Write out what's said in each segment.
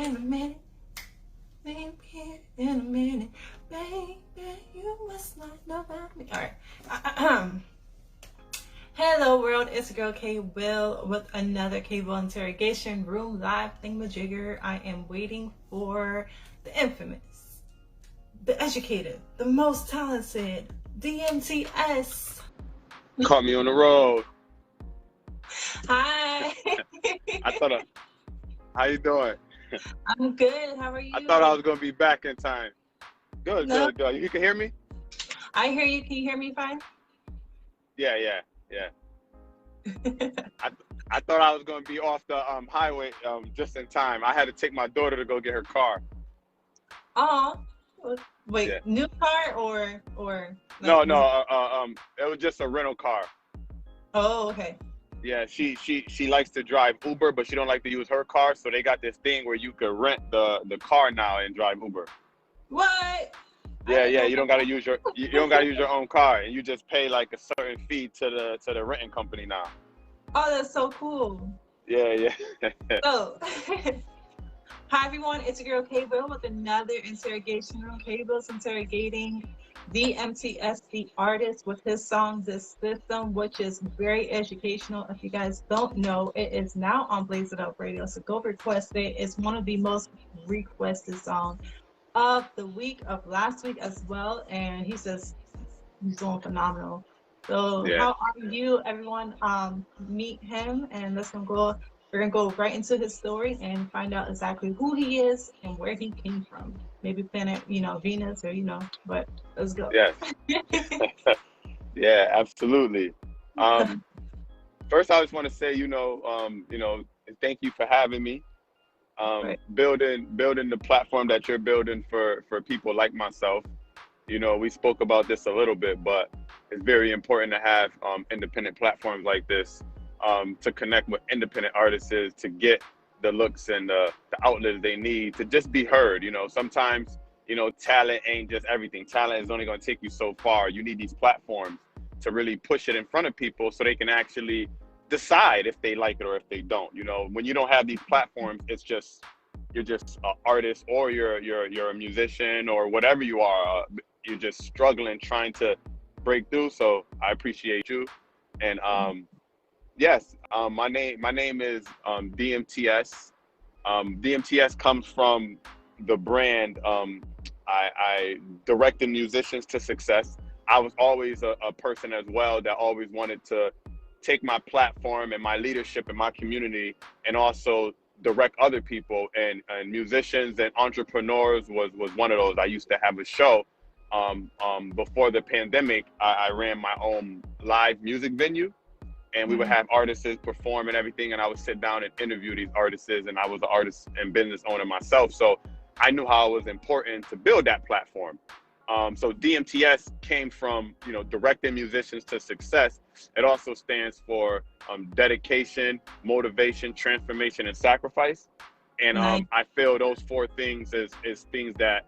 in a minute. Maybe in a minute. Baby, you must not know about me. All right. Hello world, it's your girl K Will with another K Will Interrogation Room Live thingamajigger. I am waiting for the infamous, the educated, the most talented DMTS. Caught me on the road. Hi. How you doing? I'm good. How are you? I thought I was gonna be back in time. Good, No. good. You can hear me? I hear you. Can you hear me fine? Yeah. I thought I was gonna be off the highway just in time. I had to take my daughter to go get her car. Oh, wait, Yeah. New car or No, like, it was just a rental car. Oh, okay. Yeah, she likes to drive Uber, but she don't like to use her car. So they got this thing where you could rent the car now and drive Uber. What? Yeah. You don't gotta use your own car, and you just pay like a certain fee to the renting company now. Oh, that's so cool. Yeah. So, hi everyone, it's your girl K Will with another interrogation room. K Will's interrogating DMTS, the artist, with his song "This System," which is very educational. If you guys don't know, it is now on Blaze It Up Radio, so go request it. It's one of the most requested songs of the week, of last week as well, and he's doing phenomenal. So Yeah. how are you, everyone? Meet him, and we're gonna go right into his story and find out exactly who he is and where he came from. Maybe planet, Venus, or but let's go. Yes. Yeah, absolutely. First, I just want to say, thank you for having me. Right. Building the platform that you're building for people like myself. We spoke about this a little bit, but it's very important to have independent platforms like this to connect with independent artists, to get the looks and the outlets they need to just be heard. Sometimes, talent ain't just everything. Talent is only going to take you so far. You need these platforms to really push it in front of people so they can actually decide if they like it or if they don't. When you don't have these platforms, you're just an artist, or you're a musician, or whatever you are. You're just struggling, trying to break through. So I appreciate you. And yes, my name is DMTS. DMTS comes from the brand. I directed musicians to success. I was always a person as well that always wanted to take my platform and my leadership in my community and also direct other people, and musicians and entrepreneurs was one of those. I used to have a show before the pandemic. I ran my own live music venue, and we would have artists perform and everything, and I would sit down and interview these artists, and I was an artist and business owner myself, so I knew how it was important to build that platform. So DMTS came from, directing musicians to success. It also stands for dedication, motivation, transformation, and sacrifice. And Nice. I feel those four things is things that,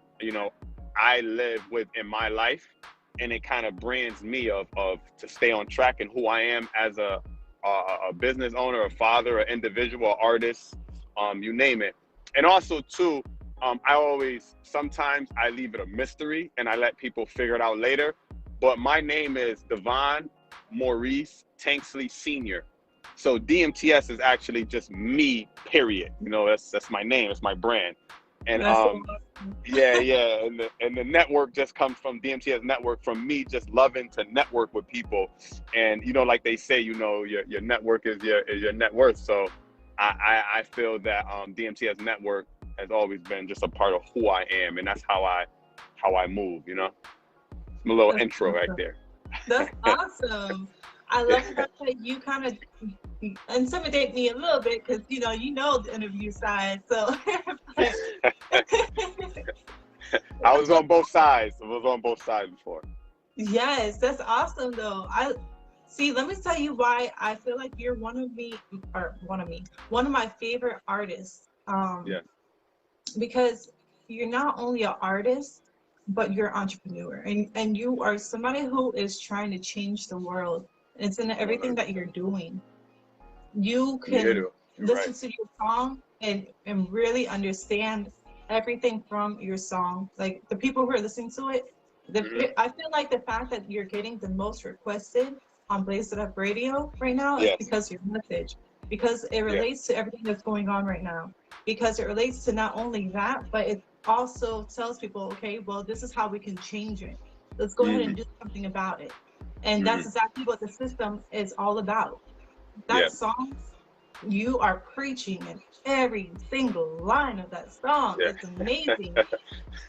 I live with in my life. And it kind of brands me of to stay on track and who I am as a business owner, a father, an individual, artist, you name it. And also too, sometimes I leave it a mystery and I let people figure it out later. But my name is Devon Maurice Tanksley Sr. So DMTS is actually just me, period. That's my name, it's my brand. And yeah. And the network just comes from DMTS network, from me just loving to network with people. And like they say, your network is your net worth. So I feel that DMTS network has always been just a part of who I am, and that's how I move. It's my little intro right there. That's awesome. I love that you kind of intimidate me a little bit because you know the interview side. So I was on both sides. Before. Yes, that's awesome though. Let me tell you why I feel like you're one of my favorite artists. Yeah. Because you're not only an artist, but you're an entrepreneur, and you are somebody who is trying to change the world. It's in everything that you're doing. You can You're right. listen to your song and really understand everything from your song. Like the people who are listening to it, Hmm. I feel like the fact that you're getting the most requested on Blaze It Up Radio right now is Yes. because your message, because it Yeah. relates to everything that's going on right now. Because it relates to not only that, but it also tells people, okay, well, this is how we can change it. Let's go ahead Hmm. and do something about it. And Hmm. that's exactly what the system is all about. Yeah. That song, you are preaching in every single line of that song. Yeah. It's amazing.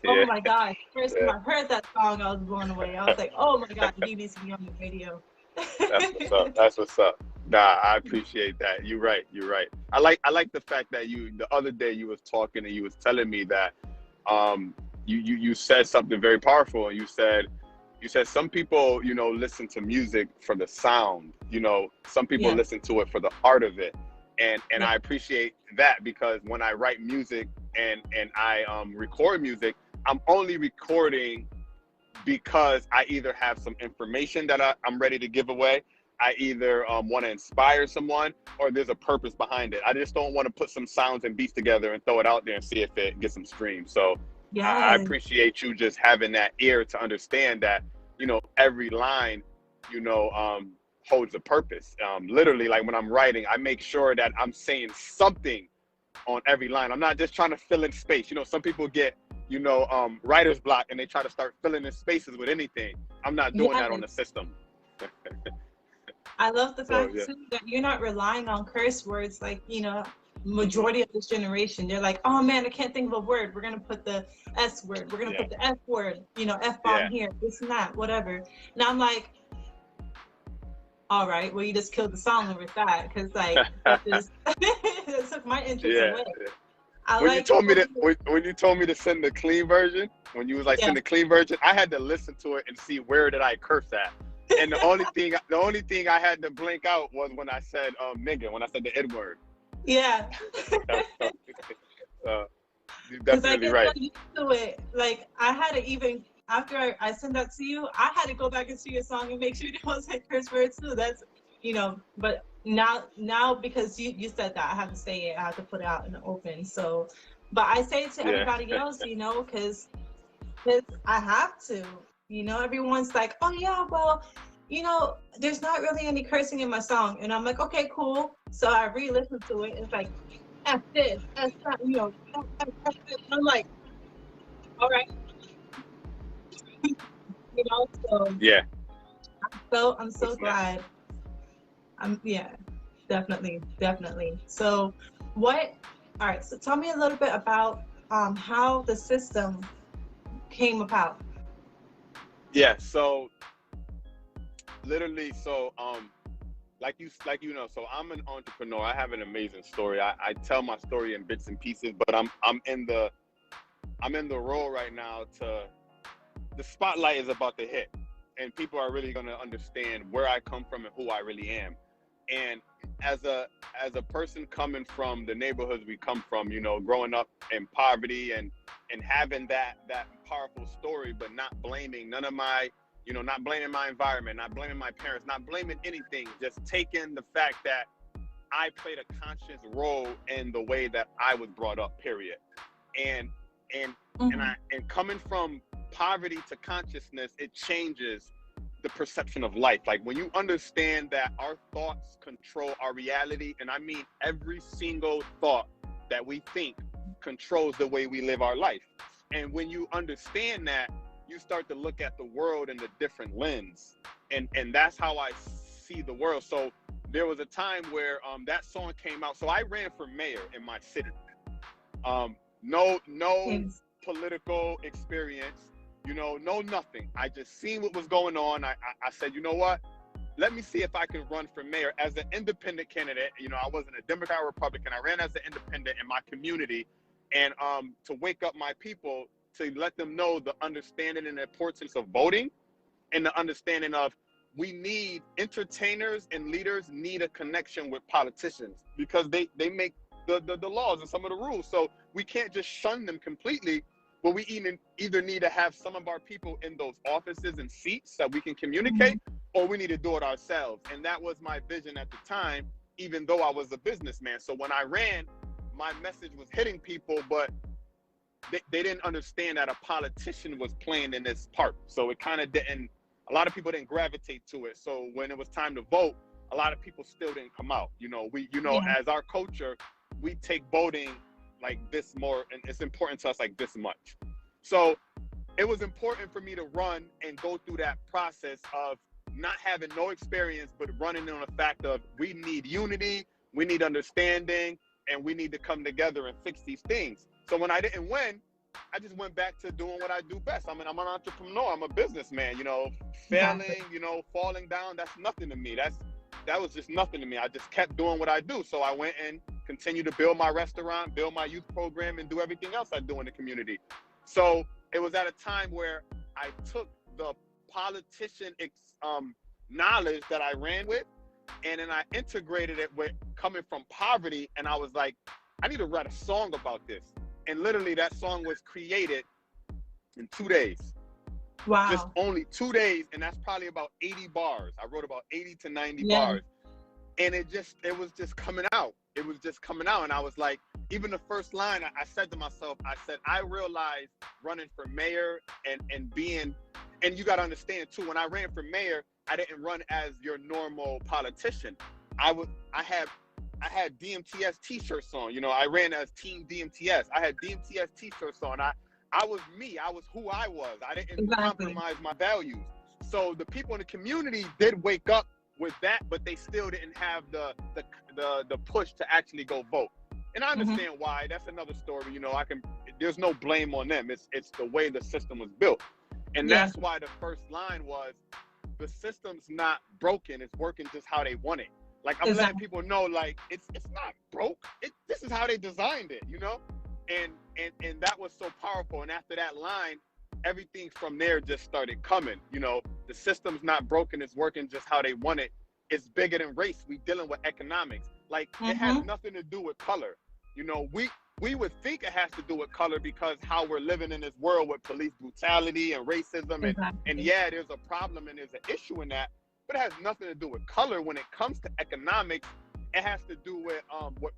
Oh Yeah. my God. First Yeah. time I heard that song, I was blown away. I was like, oh my God, he needs to be on the radio. That's what's up. That's what's up. Nah, I appreciate that. You're right. You're right. I like the fact that you the other day you was talking and you was telling me that um you said something very powerful, and you said some people, listen to music for the sound. Some people Yeah, listen to it for the art of it. And yeah, I appreciate that, because when I write music and I record music, I'm only recording because I either have some information that I'm ready to give away. I either want to inspire someone, or there's a purpose behind it. I just don't want to put some sounds and beats together and throw it out there and see if it gets some streams. So I yes. appreciate you just having that ear to understand that, every line, holds a purpose. Literally, like when I'm writing, I make sure that I'm saying something on every line. I'm not just trying to fill in space. Some people get, writer's block, and they try to start filling in spaces with anything. I'm not doing that on Yes. the system. I love the So fact yeah, too that you're not relying on curse words like, hmm, majority of this generation. They're like, oh man, I can't think of a word. We're gonna put the S word, we're gonna yeah, put the F word, F bomb yeah, here, this and that, whatever. And I'm like, all right, well you just killed the song with that, because like that just it took my interest yeah. away. I When you like told me people to who, when you told me to send the clean version, when you was like yeah, send the clean version, I had to listen to it and see where did I curse at. And the only thing I had to blink out was when I said nigga, when I said the N word. yeah. So you're Because I definitely get so right. used to it. Like I had to even after I sent that to you, I had to go back and see your song and make sure there was like curse words too. That's but now because you said that, I have to say it. I have to put it out in the open. So, but I say it to Yeah. everybody else, because I have to. Everyone's like, oh yeah, well, there's not really any cursing in my song, and I'm like, okay, cool. So I re-listen to it. And it's like F this, F that, F this. And I'm like, all right, so Yeah. I'm so What's next? glad. Yeah, definitely, definitely. So what all right, so tell me a little bit about how the system came about. Yeah. So literally, so I'm an entrepreneur. I have an amazing story. I tell my story in bits and pieces, but I'm in the role right now to the spotlight is about to hit, and people are really going to understand where I come from and who I really am. And as a person coming from the neighborhoods we come from, growing up in poverty and having that powerful story, but not blaming none of my, not blaming my environment, not blaming my parents, not blaming anything, just taking the fact that I played a conscious role in the way that I was brought up, period. And and Hmm. and coming from poverty to consciousness, it changes the perception of life. Like when you understand that our thoughts control our reality, and I mean every single thought that we think controls the way we live our life. And when you understand that, you start to look at the world in a different lens. And that's how I see the world. So there was a time where that song came out. So I ran for mayor in my city. No Yes. political experience, no nothing. I just seen what was going on. I said, you know what? Let me see if I can run for mayor as an independent candidate. I wasn't a Democrat or Republican. I ran as an independent in my community, and to wake up my people, to let them know the understanding and the importance of voting, and the understanding of we need entertainers and leaders need a connection with politicians, because they make the laws and some of the rules. So we can't just shun them completely, but we either need to have some of our people in those offices and seats that we can Hmm. communicate, or we need to do it ourselves. And that was my vision at the time. even though I was a businessman. So when I ran, my message was hitting people, but they didn't understand that a politician was playing in this part. So it kind of didn't, a lot of people didn't gravitate to it. So when it was time to vote, a lot of people still didn't come out. You know, as our culture, we take voting like this more, and it's important to us like this much. So it was important for me to run and go through that process of not having no experience, but running on the fact of we need unity, we need understanding, and we need to come together and fix these things. So when I didn't win, I just went back to doing what I do best. I'm an entrepreneur. I'm a businessman. You know, failing, you know, falling down, that's nothing to me. That was just nothing to me. I just kept doing what I do. So I went and continued to build my restaurant, build my youth program, and do everything else I do in the community. So it was at a time where I took the politician knowledge that I ran with, and then I integrated it with coming from poverty. And I was like, I need to write a song about this. And literally that song was created in 2 days. Wow. Just only 2 days. And that's probably about 80 bars. I wrote about 80 to 90 bars. And it was just coming out. It was just coming out. And I was like, even the first line, I said to myself, I realized running for mayor and being, and you got to understand too, when I ran for mayor, I didn't run as your normal politician. I had DMTS t-shirts on. You know, I ran as Team DMTS. I had DMTS t-shirts on. I was me. I was who I was. I didn't compromise my values. So the people in the community did wake up with that, but they still didn't have the push to actually go vote. And I understand why. That's another story. You know, there's no blame on them. It's the way the system was built. And that's why the first line was, the system's not broken. It's working just how they want it. Like, I'm letting people know, like, it's not broke. This is how they designed it, you know? And that was so powerful. And after that line, everything from there just started coming. You know, the system's not broken. It's working just how they want it. It's bigger than race. We dealing with economics. Like, it has nothing to do with color. You know, we would think it has to do with color because how we're living in this world with police brutality and racism. And yeah, there's a problem and there's an issue in that. But it has nothing to do with color. When it comes to economics, it has to do with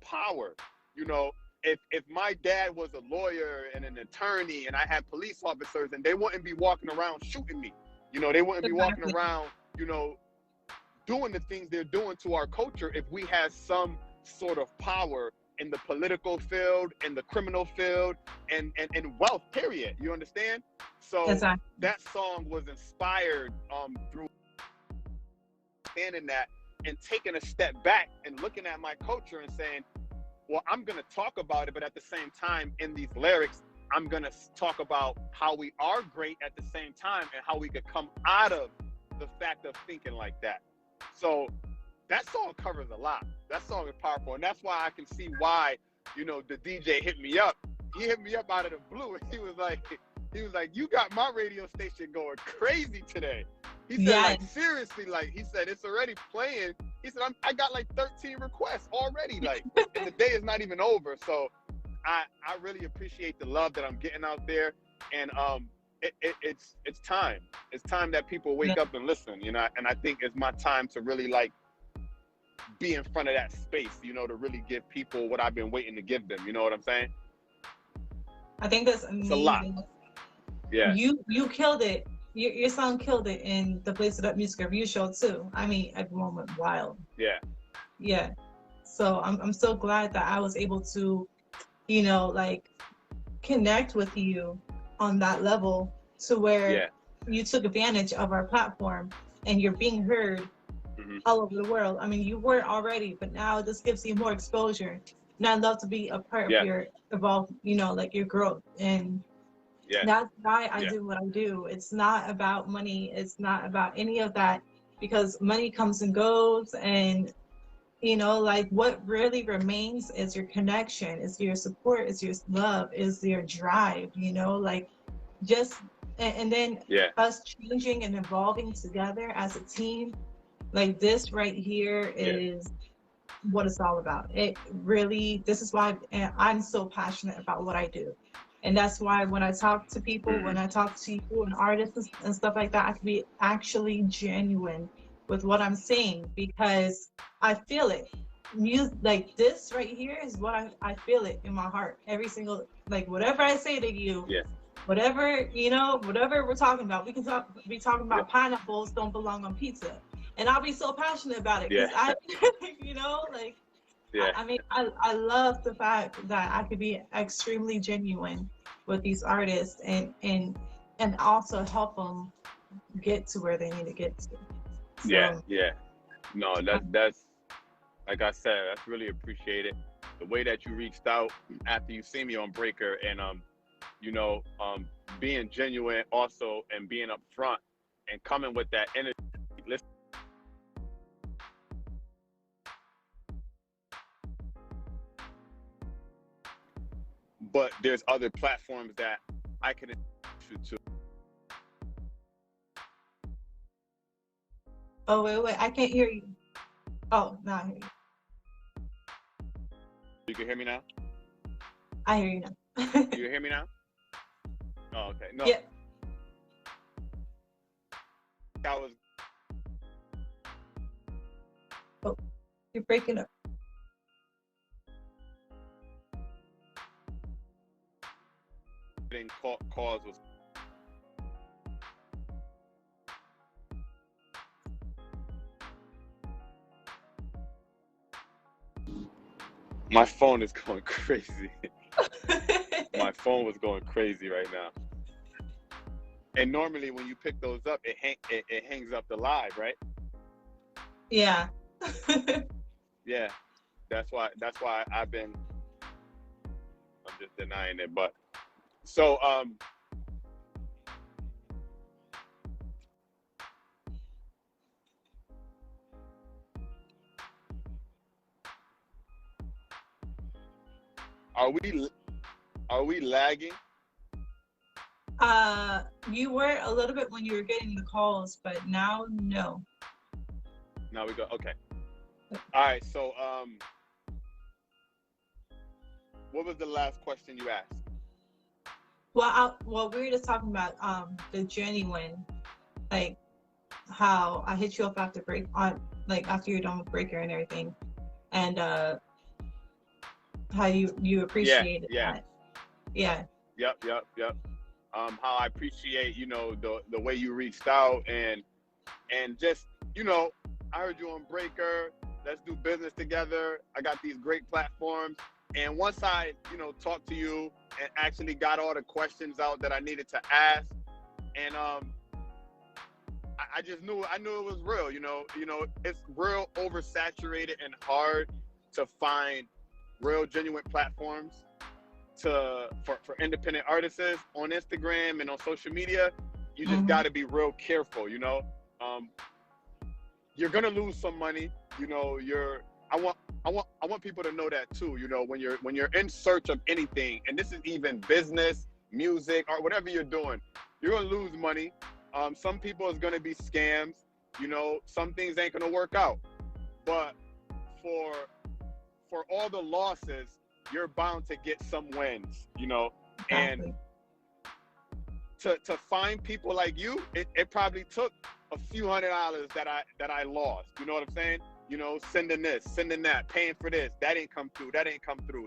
power. You know, if my dad was a lawyer and an attorney and I had police officers, and they wouldn't be walking around shooting me. You know, they wouldn't be walking around, you know, doing the things they're doing to our culture if we had some sort of power in the political field, in the criminal field, and wealth, period. You understand? So that song was inspired through understanding that and taking a step back and looking at my culture and saying, well, I'm going to talk about it, but at the same time, in these lyrics, I'm going to talk about how we are great at the same time and how we could come out of the fact of thinking like that. So that song covers a lot. That song is powerful. And that's why I can see why, you know, the DJ hit me up. He hit me up out of the blue. And he was like, you got my radio station going crazy today. He said, like, seriously, like, he said, it's already playing. He said, I got like 13 requests already, like, and the day is not even over. So I really appreciate the love that I'm getting out there. And it's time. It's time that people wake up and listen, you know, and I think it's my time to really, like, be in front of that space, you know, to really give people what I've been waiting to give them. You know what I'm saying? I think that's amazing. It's a lot. Yeah. You killed it. Your song killed it in the Blaze It Up Music Review show too. I mean, everyone went wild. Yeah. Yeah. So I'm so glad that I was able to, you know, like, connect with you on that level to where you took advantage of our platform and you're being heard all over the world. I mean, you were already, but now this gives you more exposure. And I'd love to be a part of your evolve, you know, like your growth. And that's why I do what I do. It's not about money. It's not about any of that, because money comes and goes. And, you know, like, what really remains is your connection, is your support, is your love, is your drive, you know, like, just, and then us changing and evolving together as a team. Like, this right here is what it's all about. It really, this is why I'm so passionate about what I do. And that's why when I talk to people, when I talk to you and artists and stuff like that, I can be actually genuine with what I'm saying, because I feel it. music, like this right here is what I feel it in my heart every single, like whatever I say to you, Yeah. whatever, whatever we're talking about, we can be talking Yeah. about pineapples don't belong on pizza, and I'll be so passionate about it Yeah. because I like Yeah. I mean I love the fact that I could be extremely genuine with these artists and also help them get to where they need to get to. Yeah. So Yeah. No, that's like I said, that's really appreciated. The way that you reached out after you see me on Breaker, and you know, being genuine also, and being upfront and coming with that energy. Listen, but there's other platforms that I can introduce you to. oh wait, I can't hear you. Oh, now I hear you. You can hear me now? I hear you now. You hear me now? Oh, okay. No, Yeah. I was Oh, you're breaking up. getting calls was my phone is going crazy. My phone was going crazy right now. And normally when you pick those up, it hangs up the live, right? Yeah. Yeah. That's why I'm just denying it. But so are we lagging? You were a little bit when you were getting the calls, but now no. Now we go. Okay. All right. So what was the last question you asked? Well, we were just talking about the genuine, like how I hit you up after break on, like after you're done with Breaker and everything, and how you appreciated Yeah. that. Yeah. Yep. How I appreciate, the way you reached out, and just, I heard you on Breaker. Let's do business together. I got these great platforms. And once I, talked to you and actually got all the questions out that I needed to ask, and I just I knew it was real. It's real oversaturated and hard to find real genuine platforms for independent artists on Instagram and on social media. You just got to be real careful. You're gonna lose some money. I want people to know that too. When you're in search of anything, and this is even business, music, or whatever you're doing, you're gonna lose money. Some people is gonna be scams. Some things ain't gonna work out. But for all the losses, you're bound to get some wins. And Exactly. to find people like you, it probably took a few $100s that I lost. You know what I'm saying? Sending this, sending that, paying for this, that ain't come through.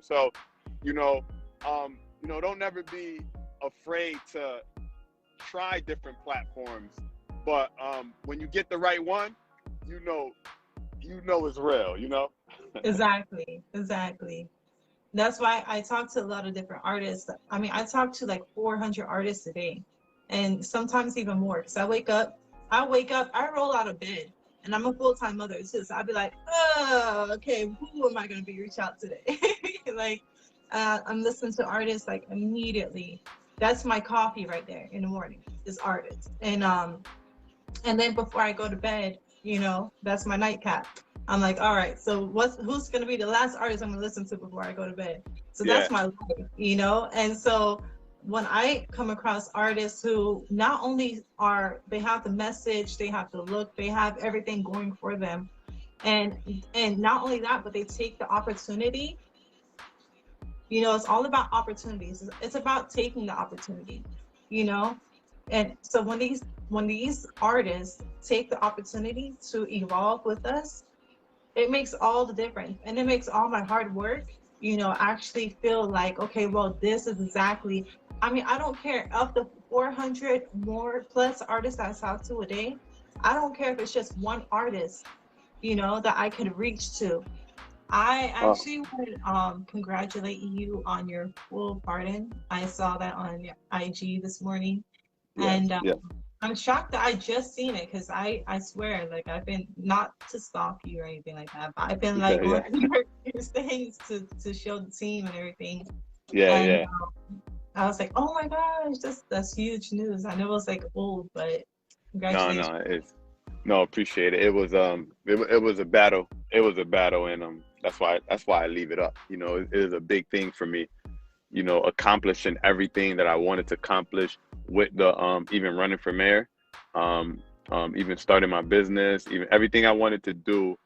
So, don't never be afraid to try different platforms. But when you get the right one, you know it's real. Exactly. That's why I talk to a lot of different artists. I mean, I talk to like 400 artists a day, and sometimes even more. Because I roll out of bed, and I'm a full-time mother too. So I'd be like, oh, okay, who am I going to be reach out today? Like, I'm listening to artists like immediately. That's my coffee right there in the morning. Is artists, and then before I go to bed, that's my nightcap. I'm like, all right, so who's gonna be the last artist I'm gonna listen to before I go to bed? So Yeah. that's my life. And so when I come across artists who not only they have the message, they have the look, they have everything going for them, and not only that, but they take the opportunity. It's all about opportunities. It's about taking the opportunity. You know, and so when these artists take the opportunity to evolve with us, it makes all the difference, and it makes all my hard work, actually feel like, okay, well, this is exactly. I mean, I don't care of the 400 more plus artists I talk to a day. I don't care if it's just one artist, that I could reach to. I Oh, actually want to congratulate you on your full pardon. I saw that on your IG this morning, yes, and yes. I'm shocked that I just seen it because I swear, like, I've been not to stalk you or anything like that, but I've been like Yeah, going yeah, through your things to show the team and everything, yeah, and yeah. I was like, oh my gosh, that's huge news. I know it's like old, but No, congratulations. no, it's no, appreciate it. It was it was a battle. It was a battle, and that's why I leave it up. It is a big thing for me. Accomplishing everything that I wanted to accomplish with the even running for mayor, um, even starting my business, even everything I wanted to do.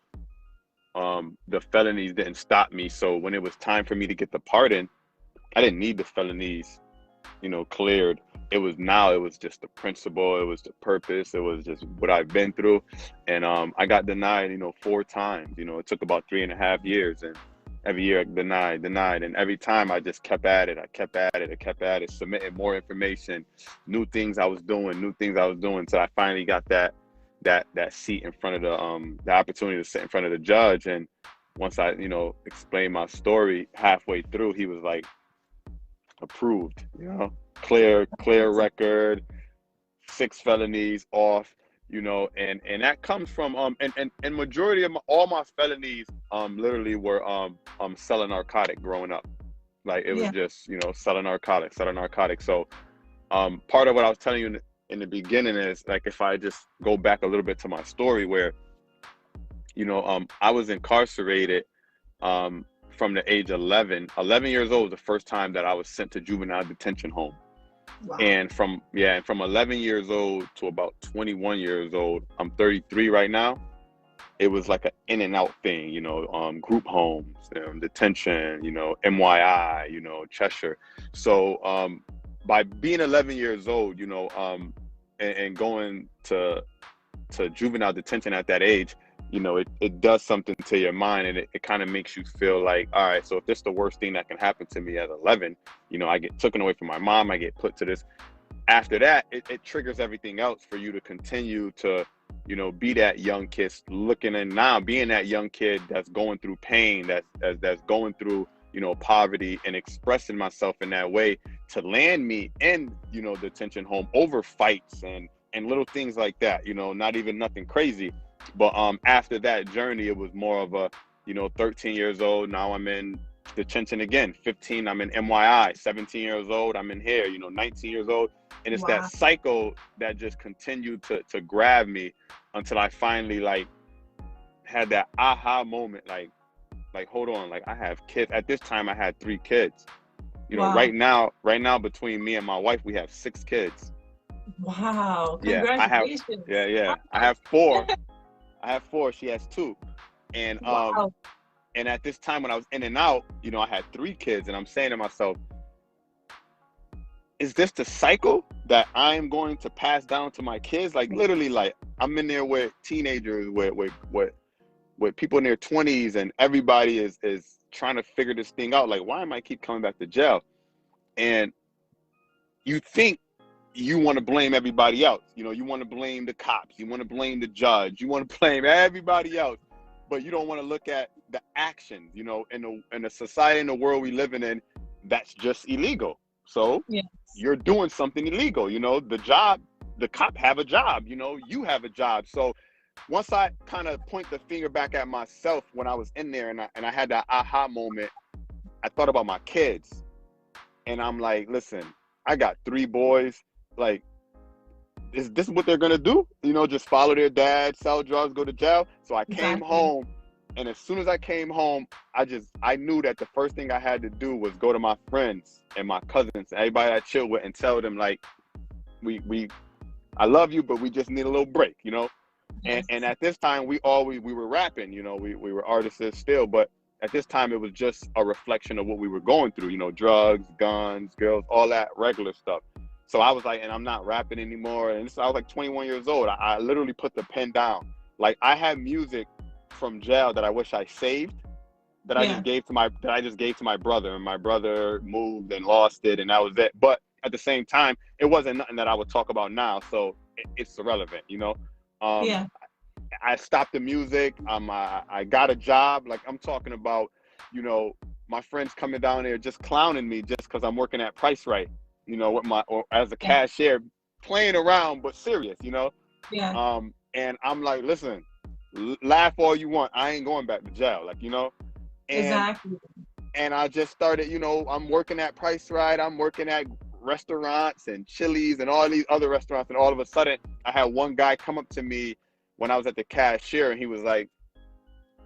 The felonies didn't stop me. So when it was time for me to get the pardon, I didn't need the felonies, cleared. It was just the principle, it was the purpose, it was just what I've been through. And I got denied, 4 times. It took about 3.5 years, and every year I denied. And every time I just kept at it, I kept at it, submitting more information, new things I was doing, until I finally got that seat in front of the opportunity to sit in front of the judge. And once I, explained my story halfway through, he was like, approved, clear record, 6 felonies off, and that comes from and majority of all my felonies literally were selling narcotic growing up. Like it was Yeah. just, selling narcotics. So part of what I was telling you in the beginning is, like, if I just go back a little bit to my story where, I was incarcerated from the age 11 years old, the first time that I was sent to juvenile detention home. Wow. And from 11 years old to about 21 years old, I'm 33 right now. It was like an in and out thing, group homes, detention, MYI, Cheshire. So by being 11 years old, and going to juvenile detention at that age, it does something to your mind, and it kind of makes you feel like, all right, so if this is the worst thing that can happen to me at 11, I get taken away from my mom, I get put to this. After that, it triggers everything else for you to continue to, be that young kid looking, and now being that young kid that's going through pain, that's going through, poverty, and expressing myself in that way to land me in, detention home over fights and little things like that, not even nothing crazy. But after that journey, it was more of a, 13 years old, now I'm in detention again. 15, I'm in MYI. 17 years old, I'm in here. 19 years old, and it's that Wow. cycle that just continued to grab me until I finally, like, had that aha moment. Like, hold on, like, I have kids. At this time, I had 3 kids. Wow. Right now, between me and my wife, we have 6 kids. Wow. Yeah, I have. Yeah, Congratulations. yeah. I have 4. I have 4. She has 2. And Wow. and at this time when I was in and out, I had 3 kids, and I'm saying to myself, is this the cycle that I'm going to pass down to my kids? Like, literally, like, I'm in there with teenagers, with people in their 20s, and everybody is trying to figure this thing out. Like, why am I keep coming back to jail? And you think you want to blame everybody else. You want to blame the cops. You want to blame the judge. You want to blame everybody else, but you don't want to look at the actions. In the society, in the world we living in, that's just illegal. So Yes. you're doing something illegal. The cop have a job. You have a job. So once I kind of point the finger back at myself when I was in there, and I had that aha moment, I thought about my kids, and I'm like, listen, I got 3 boys. Like, is this what they're gonna do? Just follow their dad, sell drugs, go to jail? So I came Exactly. home, and as soon as I came home, I knew that the first thing I had to do was go to my friends and my cousins, everybody I chill with, and tell them, like, we I love you, but we just need a little break. And Yes. at this time, we were rapping. We were artists still, but at this time it was just a reflection of what we were going through. Drugs, guns, girls, all that regular stuff. So I was like, and I'm not rapping anymore. And so I was like 21 years old. I literally put the pen down. Like, I had music from jail that I wish I saved, that I Yeah. just gave to my brother, and my brother moved and lost it, and that was it. But at the same time, it wasn't nothing that I would talk about now, so it's irrelevant, you know. Um, Yeah. I stopped the music. I got a job. Like, I'm talking about, you know, my friends coming down there just clowning me just because I'm working at Price Right, you know, with or as a Yeah. cashier, playing around but serious, you know. Yeah. And I'm like, listen, laugh all you want. I ain't going back to jail, like, you know. And Exactly. I just started, you know, I'm working at Price Right. I'm working at restaurants and Chili's and all these other restaurants. And all of a sudden, I had one guy come up to me when I was at the cashier, and he was like,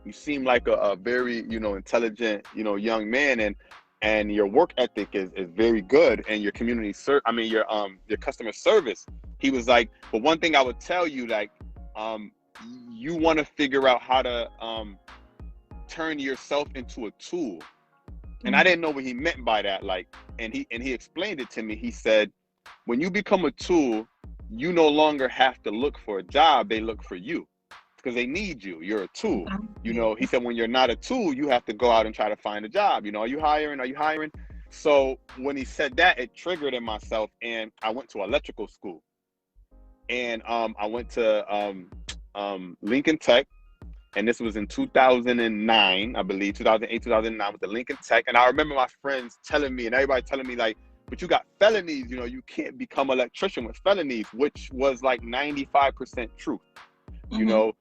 "You seem like a very, you know, intelligent, you know, young man, and your work ethic is very good, and your your customer service." He was like, "But one thing I would tell you, like, um, you want to figure out how to turn yourself into a tool." And I Mm-hmm. didn't know what he meant by that. Like, and he explained it to me. He said, when you become a tool, you no longer have to look for a job. They look for you because they need you. You're a tool. You Exactly. know, he said, when you're not a tool, you have to go out and try to find a job. You know, are you hiring? Are you hiring? So when he said that, it triggered in myself. And I went to electrical school. And I went to Lincoln Tech, and this was in 2009, I believe, 2008, 2009, with the Lincoln Tech. And I remember my friends telling me, and everybody telling me, like, but you got felonies, you know, you can't become an electrician with felonies, which was like 95% truth, you Mm-hmm. know.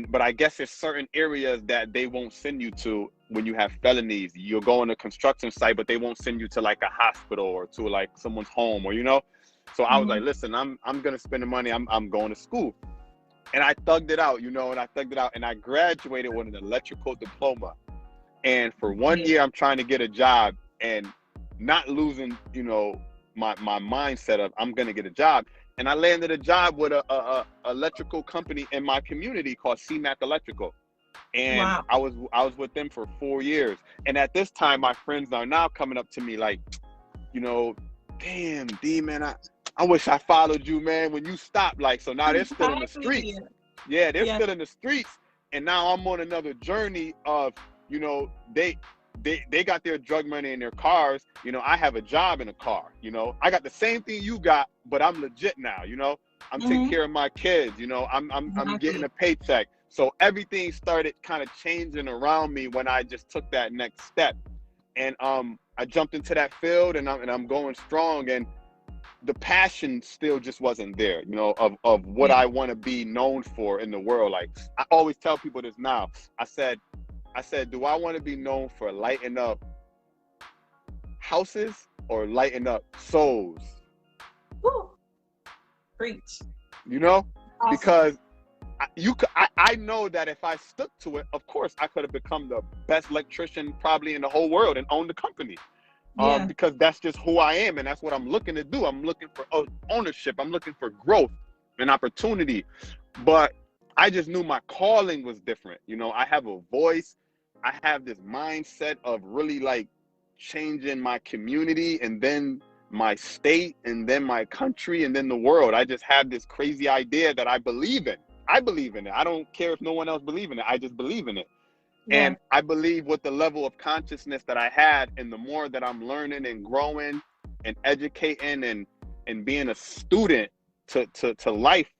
But I guess there's certain areas that they won't send you to when you have felonies. You'll go on a construction site, but they won't send you to like a hospital or to like someone's home, or, you know. So I was Mm-hmm. like, listen, I'm gonna spend the money. I'm going to school. And I thugged it out, you know, and I thugged it out, and I graduated with an electrical diploma. And for one Yeah. year, I'm trying to get a job and not losing, you know, my mindset of I'm gonna get a job. And I landed a job with a electrical company in my community called CMAC Electrical. And Wow. I was with them for 4 years. And at this time, my friends are now coming up to me like, you know, damn, D man, I wish I followed you, man, when you stopped. Like, so now they're still in the Exactly. streets. Yeah, they're Yeah. still in the streets. And now I'm on another journey of, you know, they got their drug money in their cars. You know, I have a job in a car. You know, I got the same thing you got, but I'm legit now. You know, I'm taking Mm-hmm. care of my kids. You know, I'm getting Exactly. a paycheck. So everything started kind of changing around me when I just took that next step. And I jumped into that field, and I'm going strong. And the passion still just wasn't there, you know, of what Yeah. I want to be known for in the world. Like, I always tell people this now. I said, do I want to be known for lighting up houses or lighting up souls? Woo. Preach. You know, Awesome. because I know that if I stuck to it, of course I could have become the best electrician probably in the whole world and owned the company. Yeah. Because that's just who I am, and that's what I'm looking to do. I'm looking for ownership. I'm looking for growth and opportunity. But I just knew my calling was different. You know, I have a voice. I have this mindset of really like changing my community, and then my state, and then my country, and then the world. I just have this crazy idea that I believe in. I believe in it. I don't care if no one else believes in it. I just believe in it. Yeah. And I believe with the level of consciousness that I had, and the more that I'm learning and growing and educating and being a student to life,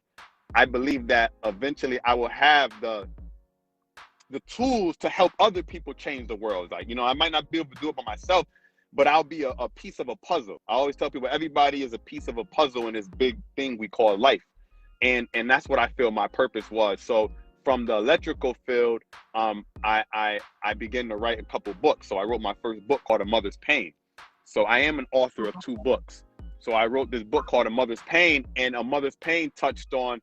I believe that eventually I will have the tools to help other people change the world. Like, you know, I might not be able to do it by myself, but I'll be a piece of a puzzle. I always tell people everybody is a piece of a puzzle in this big thing we call life. And that's what I feel my purpose was. So from the electrical field, I began to write a couple books. So I wrote my first book called A Mother's Pain. So I am an author of 2 books. So I wrote this book called A Mother's Pain, and A Mother's Pain touched on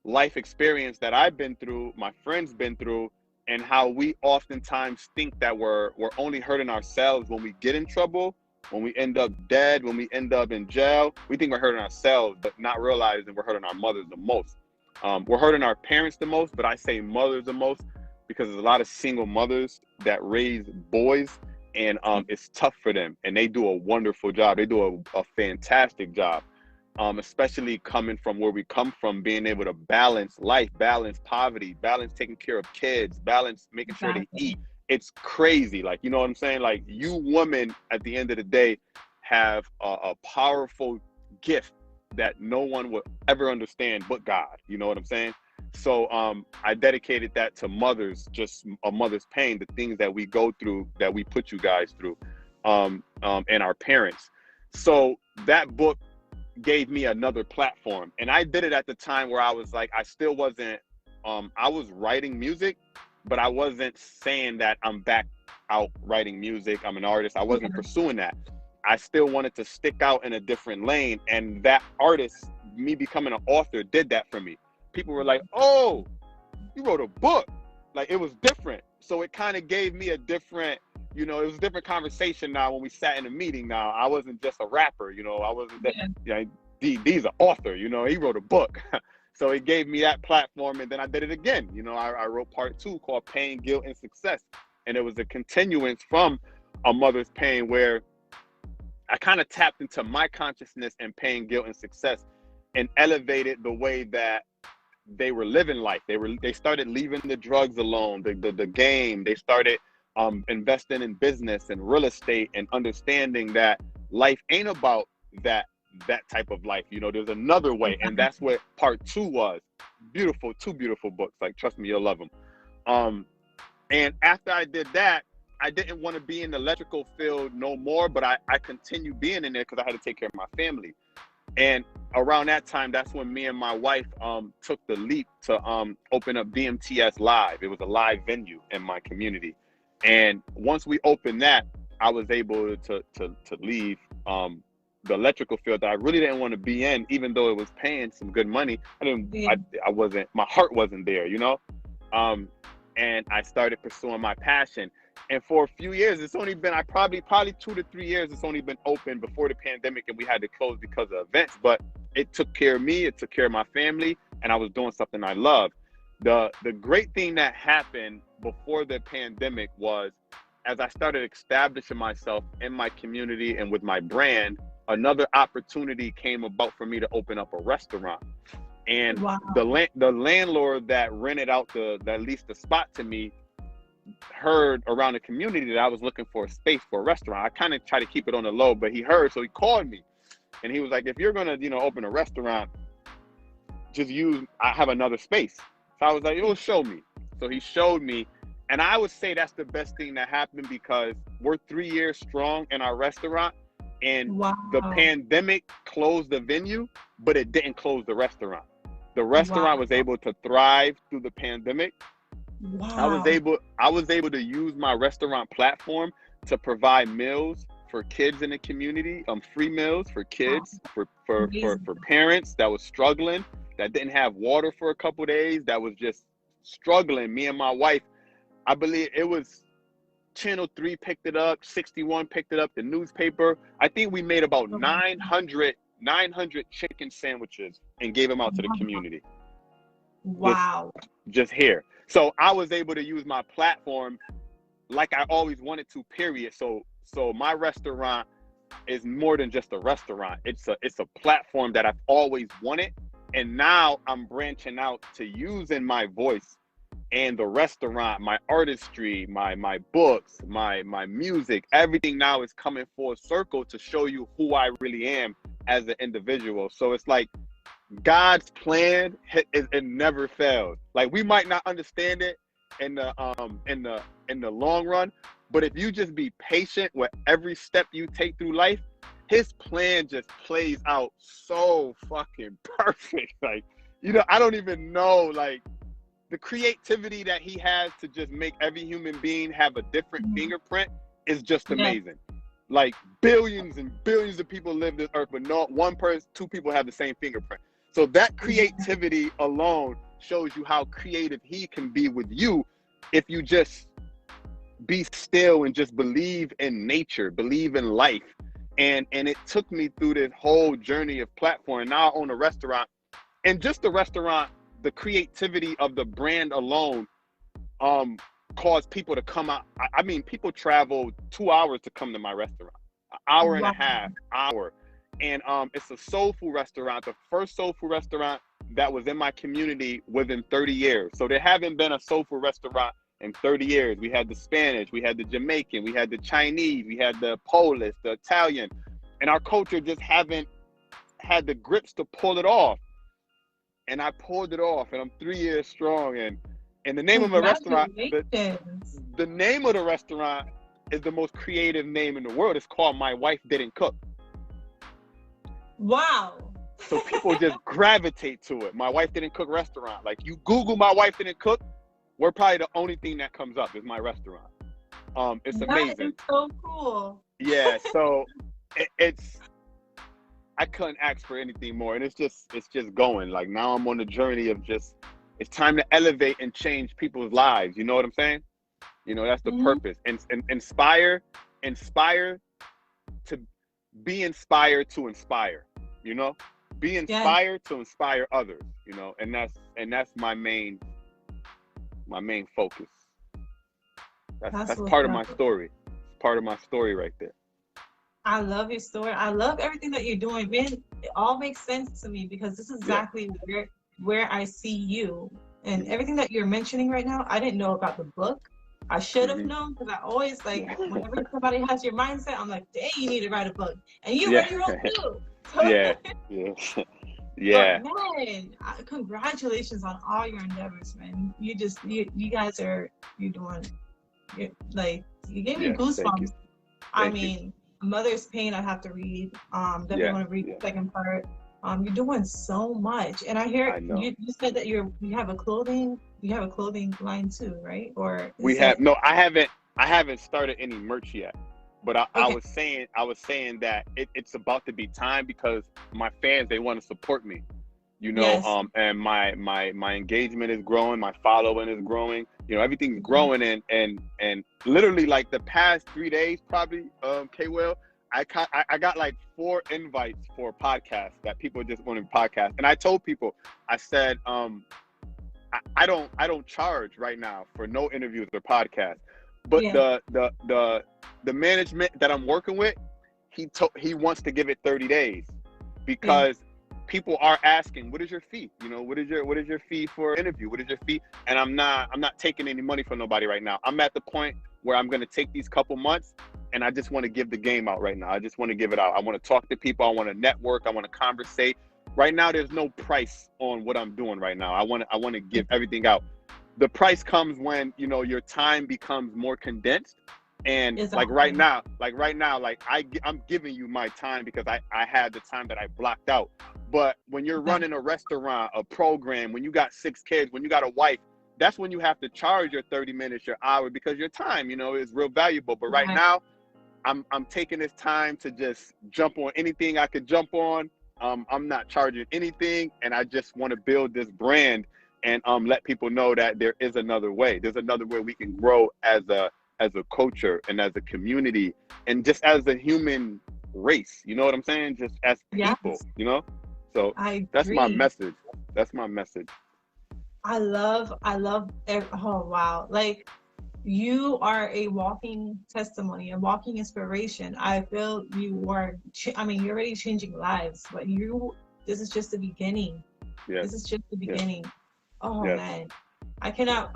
life experience that I've been through, my friends been through, and how we oftentimes think that we're only hurting ourselves when we get in trouble, when we end up dead, when we end up in jail. We think we're hurting ourselves, but not realizing we're hurting our mothers the most. We're hurting our parents the most, but I say mothers the most because there's a lot of single mothers that raise boys, and it's tough for them, and they do a wonderful job. They do a fantastic job. especially coming from where we come from, being able to balance life, balance poverty, balance taking care of kids, balance making sure they Exactly. eat. It's crazy. Like, you know what I'm saying? Like, you women at the end of the day have a powerful gift that no one will ever understand but God. You know what I'm saying? So I dedicated that to mothers, just a mother's pain, the things that we go through, that we put you guys through, and our parents. So that book gave me another platform, and I did it at the time where I was like, I still wasn't, I was writing music, but I wasn't saying that I'm back out writing music, I'm an artist. I wasn't Yeah. pursuing that. I still wanted to stick out in a different lane, and that artist, me becoming an author, did that for me. People were like, oh, you wrote a book. Like, it was different. So it kind of gave me a different, you know, it was a different conversation now when we sat in a meeting. Now I wasn't just a rapper, you know, I wasn't that, Yeah. you know, D's an author, you know, he wrote a book. So it gave me that platform, and then I did it again. You know, I wrote part 2 called Pain, Guilt, and Success. And it was a continuance from A Mother's Pain, where I kind of tapped into my consciousness and pain, guilt, and success, and elevated the way that they were living life. They started leaving the drugs alone, the game. They started investing in business and real estate, and understanding that life ain't about that type of life. You know, there's another way, and that's what part 2 was. Beautiful, 2 beautiful books. Like, trust me, you'll love them. And after I did that, I didn't want to be in the electrical field no more, but I continued being in there because I had to take care of my family. And around that time, that's when me and my wife took the leap to open up DMTS Live. It was a live venue in my community. And once we opened that, I was able to leave the electrical field that I really didn't want to be in, even though it was paying some good money. Yeah. I wasn't, my heart wasn't there, you know? And I started pursuing my passion. And for a few years, it's only been, probably 2 to 3 years, it's only been open before the pandemic, and we had to close because of events. But it took care of me, it took care of my family, and I was doing something I loved. The great thing that happened before the pandemic was, as I started establishing myself in my community and with my brand, another opportunity came about for me to open up a restaurant. And Wow. the landlord that rented out that leased the spot to me heard around the community that I was looking for a space for a restaurant. I kind of try to keep it on the low, but he heard, so he called me, and he was like, if you're gonna, you know, open a restaurant, I have another space. So I was like, oh, show me. So he showed me, and I would say that's the best thing that happened, because we're 3 years strong in our restaurant, and the Wow. pandemic closed the venue, but it didn't close the restaurant. The Wow. restaurant was able to thrive through the pandemic. Wow. I was able to use my restaurant platform to provide meals for kids in the community, free meals for Wow. kids, Amazing. for parents that was struggling, that didn't have water for a couple of days, that was just struggling. Me and my wife, I believe it was Channel 3 picked it up, 61 picked it up, the newspaper. I think we made about 900 chicken sandwiches and gave them out to the community. Just Wow. just here. So I was able to use my platform like I always wanted to, period. So my restaurant is more than just a restaurant. It's a platform that I've always wanted. And now I'm branching out to using my voice and the restaurant, my artistry, my books, my music. Everything now is coming full circle to show you who I really am as an individual. So it's like God's plan, it never fails. Like, we might not understand it in the long run, but if you just be patient with every step you take through life, his plan just plays out so fucking perfect. Like, you know, I don't even know, like, the creativity that he has to just make every human being have a different fingerprint is just Yeah. amazing. Like, billions and billions of people live this earth, but not one person, 2 people have the same fingerprint. So that creativity alone shows you how creative he can be with you if you just be still and just believe in nature, believe in life. And it took me through this whole journey of platform. Now I own a restaurant, and just the restaurant, the creativity of the brand alone caused people to come out. I mean, people travel 2 hours to come to my restaurant, an hour and a Wow. half, hour. and it's a soul food restaurant, the first soul food restaurant that was in my community within 30 years. So there haven't been a soul food restaurant in 30 years. We had the Spanish, we had the Jamaican, we had the Chinese, we had the Polish, the Italian, and our culture just haven't had the grips to pull it off. And I pulled it off, and I'm 3 years strong. And the name of the restaurant, the name of the restaurant is the most creative name in the world. It's called My Wife Didn't Cook. Wow. So people just gravitate to it. My Wife Didn't Cook restaurant. Like, you Google My Wife Didn't Cook, we're probably the only thing that comes up is my restaurant. It's amazing. That is so cool. Yeah, so it's I couldn't ask for anything more, and it's just going. Like, now I'm on the journey of just, it's time to elevate and change people's lives. You know what I'm saying? You know, that's the purpose. And inspire to be inspired to inspire. You know, be inspired to inspire others. You know, and that's my main focus. That's part of my story. It's part of my story right there. I love your story. I love everything that you're doing, man. It all makes sense to me because this is exactly where I see you. And everything that you're mentioning right now, I didn't know about the book. I should have known, because I always, like, whenever somebody has your mindset, I'm like, dang, you need to write a book. And you already wrote two. So, yeah. But man, congratulations on all your endeavors, man. You guys are, you gave me goosebumps. I mean, Mother's Pain, I have to read. Definitely want to read the second part. You're doing so much, and I hear you said that you have a clothing line too, right? Or I haven't started any merch yet, but I was saying that it's about to be time, because my fans, they want to support me, you know. And my engagement is growing, my following is growing, you know, everything's growing, and literally, like, the past 3 days, probably, K-Will, I got like 4 invites for podcasts that people just want to podcast. And I told people, I said, I don't charge right now for no interviews or podcasts. But the management that I'm working with, he wants to give it 30 days, because people are asking, what is your fee? You know, what is your fee for an interview? What is your fee? And I'm not taking any money from nobody right now. I'm at the point where I'm going to take these couple months, and I just want to give the game out right now. I just want to give it out. I want to talk to people. I want to network. I want to conversate. Right now, there's no price on what I'm doing right now. I want to give everything out. The price comes when, you know, your time becomes more condensed. And like right now, I'm giving you my time because I had the time that I blocked out. But when you're running a restaurant, a program, when you got 6 kids, when you got a wife, that's when you have to charge your 30 minutes, your hour, because your time, you know, is real valuable. But right now, I'm taking this time to just jump on anything I could jump on. I'm not charging anything, and I just want to build this brand and let people know that there is another way. There's another way we can grow as a culture and as a community and just as a human race. You know what I'm saying? Just as people, you know? So that's my message. That's my message. I love oh wow. Like, you are a walking testimony, a walking inspiration. I feel you are, you're already changing lives, but this is just the beginning. This is just the beginning. Oh man, I cannot,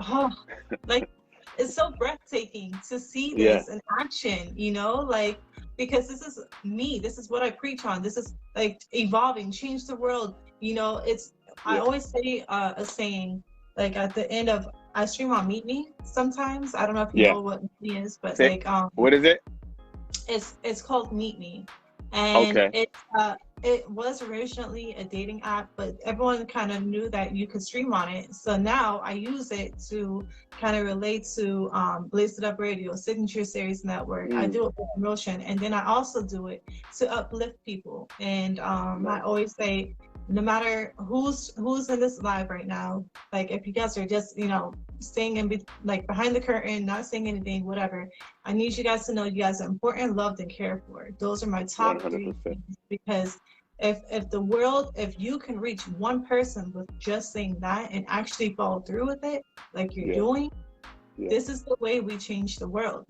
like, it's so breathtaking to see this in action, you know, like, because this is me, this is what I preach on. This is like evolving, change the world, you know. I always say a saying, like, at the end of, I stream on Meet Me sometimes. I don't know if you know what Meet Me is, but what is it? It's called Meet Me, and it was originally a dating app, but everyone kind of knew that you could stream on it. So now I use it to kind of relate to Blaze It Up Radio, Signature Series Network. I do it for promotion, and then I also do it to uplift people. And I always say, no matter who's in this live right now, like, if you guys are just, you know, staying like behind the curtain, not saying anything, whatever, I need you guys to know you guys are important, loved, and cared for. Those are my top 3 things, because if you can reach one person with just saying that and actually follow through with it, like you're doing, this is the way we change the world.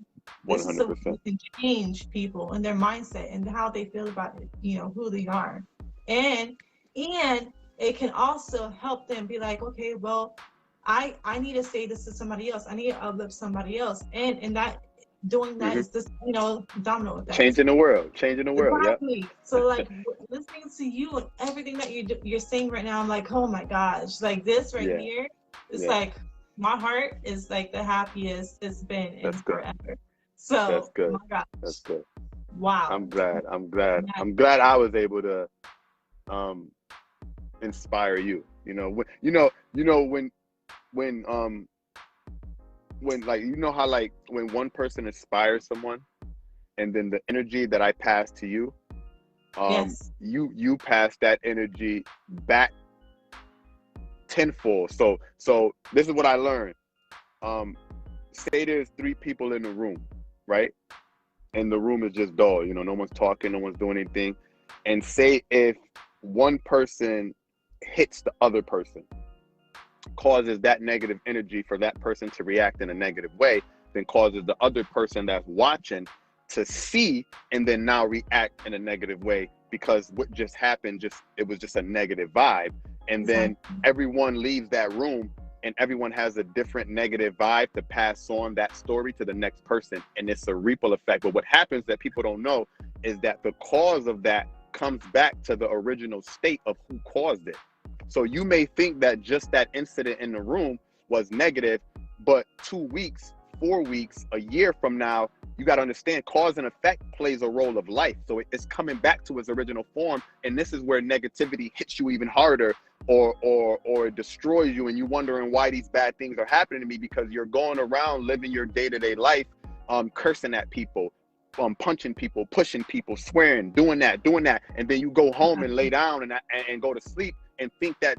This is so we 100%. can change people and their mindset and how they feel about it, who they are. And and it can also help them be like, okay, well, I need to say this to somebody else. I need to uplift somebody else. And that doing that Hmm. is this, domino effect. Changing the world. Changing the world. Yep. Exactly. So like listening to you and everything that you're saying right now, I'm like, oh my gosh, like this right Yeah. here, it's Yeah. like my heart is like the happiest it's been in That's good. forever. That's So good. my gosh, That's good. wow. I'm glad. I'm glad. Yeah. I'm glad I was able to um inspire you. When when like how like when one person inspires someone and then the energy that I pass to you, Yes. you pass that energy back tenfold. So this is what I learned. Say there's 3 people in the room, right? And the room is just dull, no one's talking, no one's doing anything. And say if one person hits the other person, causes that negative energy for that person to react in a negative way, then causes the other person that's watching to see and then now react in a negative way, because what just happened, it was just a negative vibe. And then Exactly. everyone leaves that room and everyone has a different negative vibe to pass on that story to the next person, and it's a ripple effect. But what happens that people don't know is that the cause of that comes back to the original state of who caused it. So you may think that just that incident in the room was negative, but 2 weeks, 4 weeks, a year from now, you got to understand cause and effect plays a role of life. So it's coming back to its original form. And this is where negativity hits you even harder, or it destroys you. And you wondering why these bad things are happening to me, because you're going around living your day-to-day life, cursing at people, punching people, pushing people, swearing, doing that. And then you go home and lay down and go to sleep and think that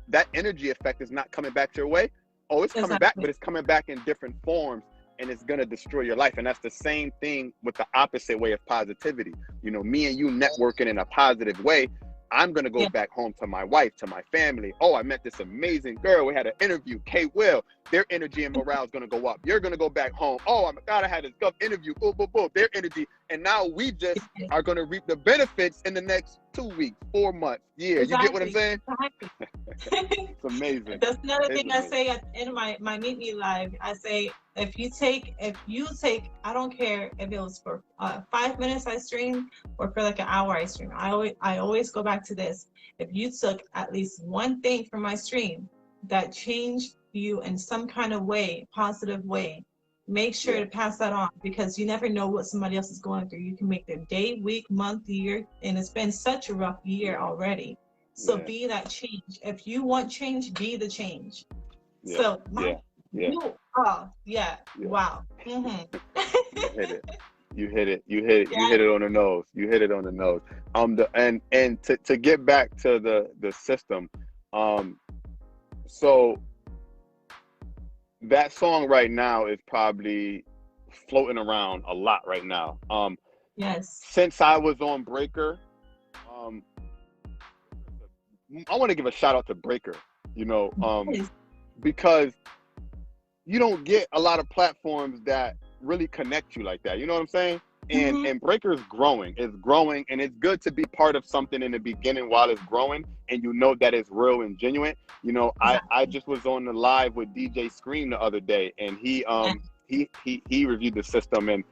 that energy effect is not coming back your way. Oh, it's coming back, Exactly. but it's coming back in different forms, and it's going to destroy your life. And that's the same thing with the opposite way of positivity. Me and you networking in a positive way, I'm going to go Yeah. back home to my wife, to my family. Oh, I met this amazing girl. We had an interview. K Will, their energy and morale is going to go up. You're going to go back home. Oh, my God, I had this good interview. Boom, boom, boom. Their energy. And now we just are going to reap the benefits in the next 2 weeks, 4 months, year. Exactly. You get what I'm saying? Exactly. It's amazing. That's another It's thing I amazing. say at the end of my Meet Me Live. I say, if you take, I don't care if it was for 5 minutes I stream or for like an hour I stream. I always go back to this. If you took at least one thing from my stream that changed you in some kind of way, positive way, make sure Yeah. to pass that on, because you never know what somebody else is going through. You can make their day, week, month, year, and it's been such a rough year Yeah. already. So Yeah. be that change. If you want change, be the change. Yeah. So Yeah. Yeah. yeah, Yeah. wow. You hit it. You hit it. You hit it. You Yeah. hit it on the nose. You hit it on the nose. And to get back to the system, so that song right now is probably floating around a lot right now. Yes. Since I was on Breaker, um, I want to give a shout out to Breaker, Yes. because you don't get a lot of platforms that really connect you like that. You know what I'm saying? And Mhm. Breaker is growing. It's growing, and it's good to be part of something in the beginning while it's growing, and you know that it's real and genuine. I Exactly. just was on the live with DJ Scream the other day, and Yeah. he reviewed the system, and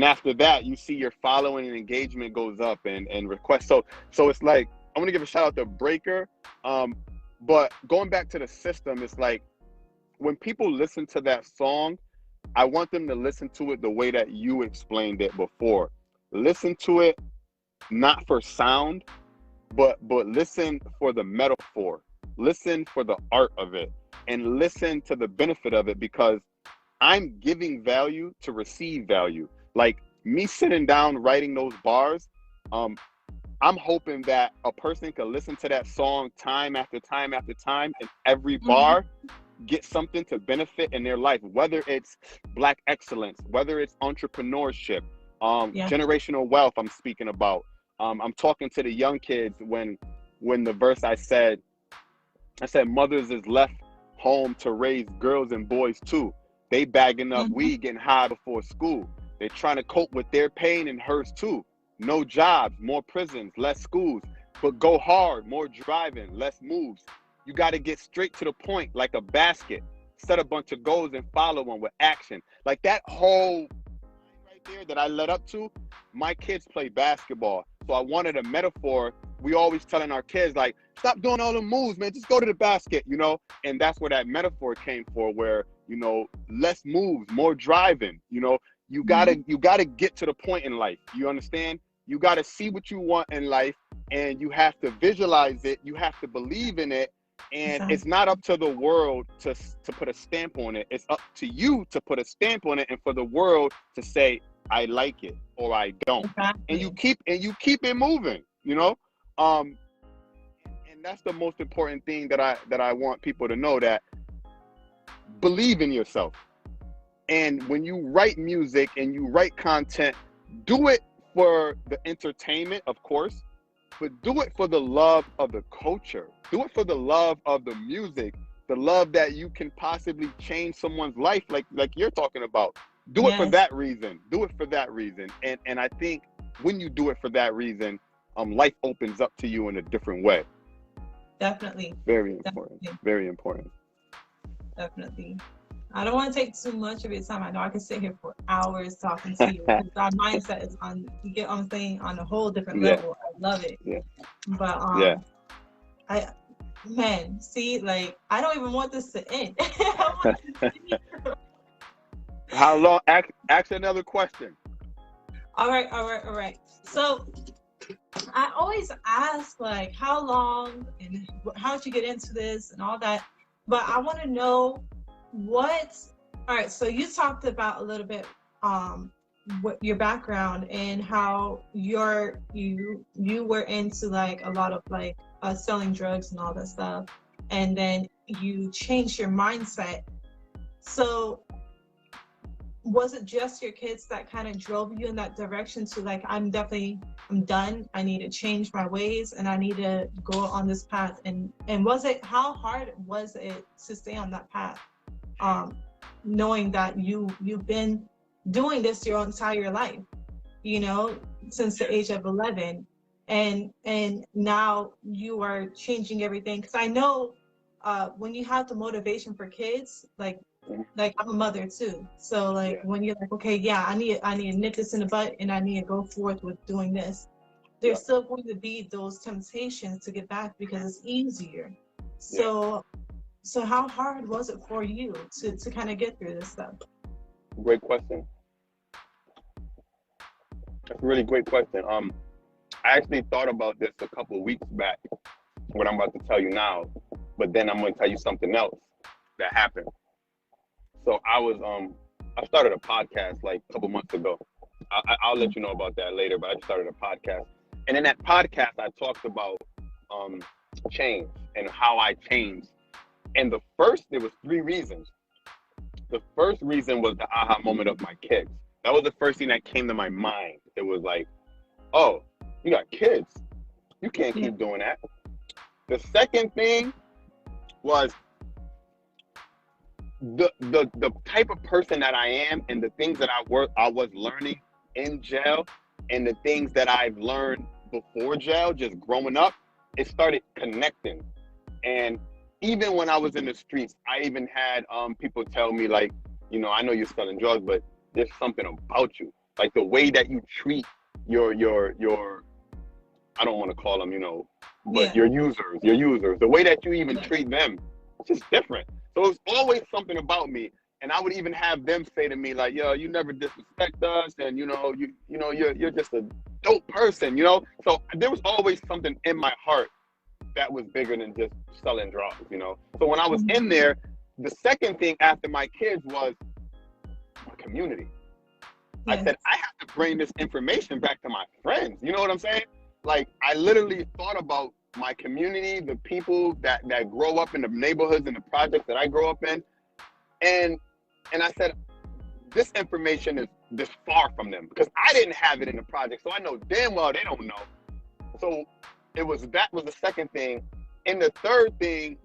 after that you see your following and engagement goes up, and requests. So it's like I want to give a shout out to Breaker, but going back to the system, it's like when people listen to that song, I want them to listen to it the way that you explained it before. Listen to it not for sound, but listen for the metaphor. Listen for the art of it, and listen to the benefit of it, because I'm giving value to receive value. Like me sitting down writing those bars, um, I'm hoping that a person can listen to that song time after time after time, and every Mhm. bar get something to benefit in their life, whether it's Black excellence, whether it's entrepreneurship, Yeah. generational wealth. I'm speaking about. I'm talking to the young kids when the verse I said mothers is left home to raise girls and boys too. They bagging up Mhm. weed, getting high before school. They're trying to cope with their pain and hers too. No jobs, more prisons, less schools. But go hard, more driving, less moves. You got to get straight to the point like a basket. Set a bunch of goals and follow them with action. Like that whole right there that I led up to, my kids play basketball. So I wanted a metaphor. We always telling our kids, like, stop doing all the moves, man. Just go to the basket, you know? And that's where that metaphor came for, where, you know, less moves, more driving, you know? Mhm. You gotta get to the point in life. You understand? You gotta see what you want in life, and you have to visualize it. You have to believe in it. And it's Exactly. not up to the world to put a stamp on it. It's up to you to put a stamp on it, and for the world to say, I like it or I don't. And Exactly. you keep it moving, you know? Um, and that's the most important thing that I want people to know, that believe in yourself. And when you write music and you write content, do it for the entertainment, of course, but do it for the love of the culture. Do it for the love of the music, the love that you can possibly change someone's life, like you're talking about. Do it for Yes, that reason. Do it for that reason. And I think when you do it for that reason, life opens up to you in a different way. definitely. Very important. Definitely. Very important. Definitely. I don't want to take too much of your time. I know I can sit here for hours talking to you because our mindset is on, you get what I'm saying, on a whole different Yeah. level. I love it. Yeah. But Yeah. I man, see, like I don't even want this to end. I want to continue. How long? Ask another question. All right, all right, all right. So I always ask like how long and how did you get into this and all that, but I want to know what. All right, so you talked about a little bit what your background and how you were into like a lot of like selling drugs and all that stuff, and then you changed your mindset. So was it just your kids that kind of drove you in that direction to like, I'm done, I need to change my ways and I need to go on this path? And was it, how hard was it to stay on that path, um knowing that you've been doing this your entire life, you know, since the age of 11, and now you are changing everything? Because I know when you have the motivation for kids, like I'm a mother too. So like Yeah. when you're like, okay, yeah, I need to nip this in the butt and I need to go forth with doing this. Yeah. There's still going to be those temptations to get back because it's easier. Yeah. So how hard was it for you to kind of get through this stuff? Great question. That's a really great question. I actually thought about this a couple of weeks back, what I'm about to tell you now, but then I'm going to tell you something else that happened. So I started a podcast like a couple months ago. I'll let you know about that later, but I just started a podcast. And in that podcast, I talked about um, change and how I changed. And there was three reasons. The first reason was the aha moment of my kids. That was the first thing that came to my mind. It was like, oh, you got kids. You can't Yeah. keep doing that. The second thing was the type of person that I am and the things that I was learning in jail and the things that I've learned before jail, just growing up, it started connecting. And even when I was in the streets, I even had people tell me like, you know, I know you're selling drugs, but there's something about you, like the way that you treat your I don't want to call them, you know, but Yeah. your users, the way that you even Yeah. treat them, it's just different. So it's always something about me. And I would even have them say to me like, yo, you never disrespect us, and you know you're just a dope person, you know. So there was always something in my heart that was bigger than just selling drugs, you know. So when I was Mhm. in there, the second thing after my kids was my community. I Yes. said, I have to bring this information back to my friends. You know what I'm saying? Like, I literally thought about my community, the people that grow up in the neighborhoods and the projects that I grow up in. And I said, this information is this far from them because I didn't have it in the project. So I know damn well they don't know. So that was the second thing. And the third thing,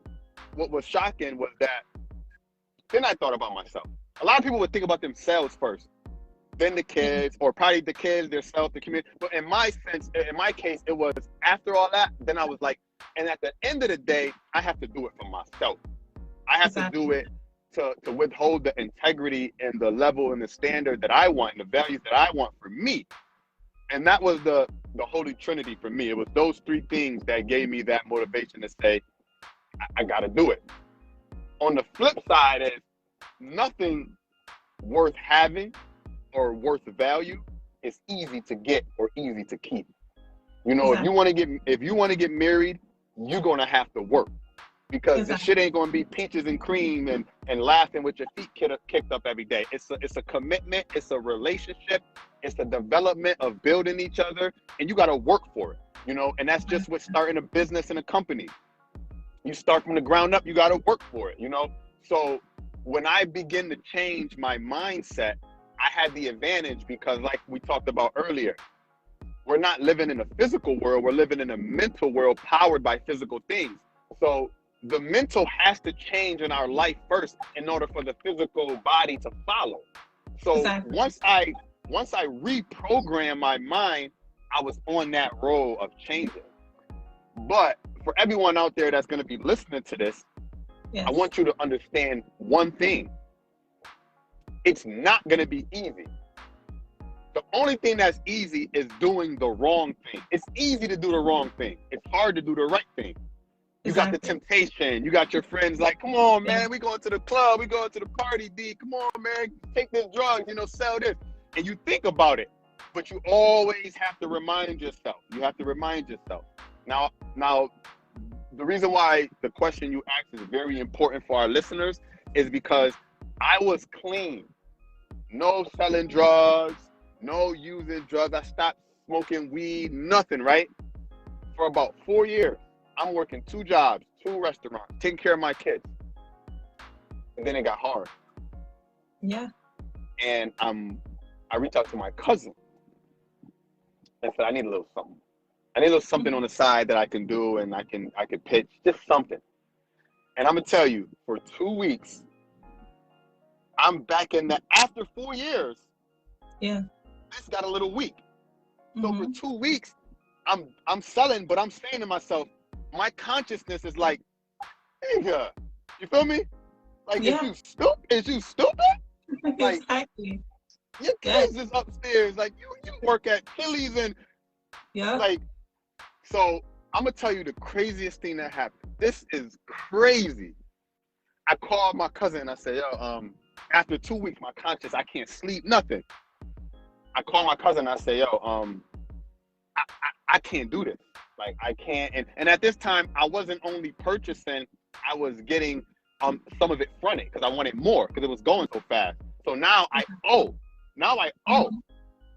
what was shocking was that then I thought about myself. A lot of people would think about themselves first, then the Yeah, kids, or probably the kids, their self, the community. But in my sense, in my case, it was after all that, then I was like, and at the end of the day, I have to do it for myself. I have to do exactly. it to withhold the integrity and the level and the standard that I want and the values that I want for me. And that was the holy trinity for me. It was those three things that gave me that motivation to say, I got to do it. On the flip side is nothing worth having or worth value is easy to get or easy to keep. You know, Exactly. if you want to get married, you're gonna have to work because the Exactly. shit ain't gonna be peaches and cream and laughing with your feet kicked up every day. It's a commitment, it's a relationship, it's a development of building each other, and you gotta work for it. You know, and that's just with starting a business and a company. You start from the ground up, you gotta work for it, you know? So when I begin to change my mindset, I had the advantage because like we talked about earlier, we're not living in a physical world, we're living in a mental world powered by physical things. So the mental has to change in our life first in order for the physical body to follow. So Exactly. once I reprogram my mind, I was on that road of changing. But for everyone out there that's going to be listening to this, I Yes. want you to understand one thing. It's not going to be easy. The only thing that's easy is doing the wrong thing. It's easy to do the wrong thing. It's hard to do the right thing. You got the Exactly. temptation. You got your friends like, come on, Yeah. man, we going to the club. We going to the party, D. Come on, man, take this drug, you know, sell this. And you think about it, but you always have to remind yourself. You have to remind yourself. Now, the reason why the question you asked is very important for our listeners is because I was clean. No selling drugs, no using drugs. I stopped smoking weed, nothing, right? For about 4 years. I'm working 2 jobs, 2 restaurants, taking care of my kids. And then it got hard. Yeah. And I reached out to my cousin and said, I need a little something. I need a little something on Mhm. the side that I can do and I can pitch, just something. And I'm gonna tell you, for 2 weeks, I'm back in that after 4 years, Yeah. this got a little weak. So for Hmm. 2 weeks, I'm selling, but I'm saying to myself, my consciousness is like, nigga, you feel me? Like, is Yeah. you stupid? Is you stupid? Like, Exactly. your Yes. kids is upstairs. Like, you work at Chili's and Yeah. like, so I'm gonna tell you the craziest thing that happened. This is crazy. I called my cousin and I said, yo, after 2 weeks, my conscience, I can't sleep, nothing. I called my cousin and I said, yo, I can't do this. Like I can't. And at this time, I wasn't only purchasing, I was getting some of it fronted because I wanted more because it was going so fast. So now I owe. Now I owe. Hmm.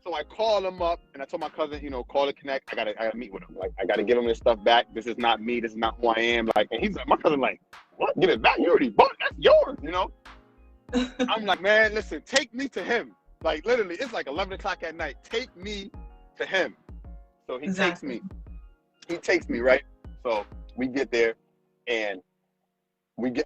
So I called him up and I told my cousin, you know, call to connect. I gotta meet with him. Like I gotta give him this stuff back. This is not me. This is not who I am. Like, and he's like, my cousin, like, what? Get it back? You already bought it. That's yours. You know. I'm like, man, listen, take me to him. Like literally, it's like 11 o'clock at night. Take me to him. So he takes Exactly. me. He takes me, right? So we get there and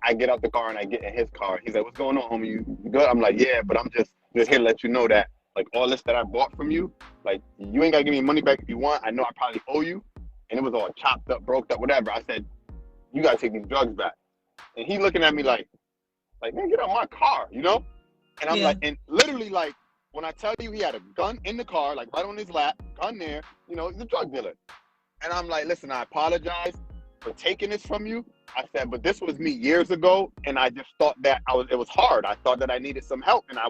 I get out the car and I get in his car. He's like, what's going on, homie? You good? I'm like, yeah, but I'm just here to let you know that like all this that I bought from you, like you ain't gotta give me money back if you want. I know I probably owe you. And it was all chopped up, broke up, whatever. I said, you gotta take these drugs back. And he looking at me like, man, get out my car, you know? And I'm Yeah. like, and literally like when I tell you he had a gun in the car, like right on his lap, gun there, you know, he's a drug dealer. And I'm like, listen, I apologize for taking this from you. I said, but this was me years ago, and I just thought that it was hard. I thought that I needed some help, and I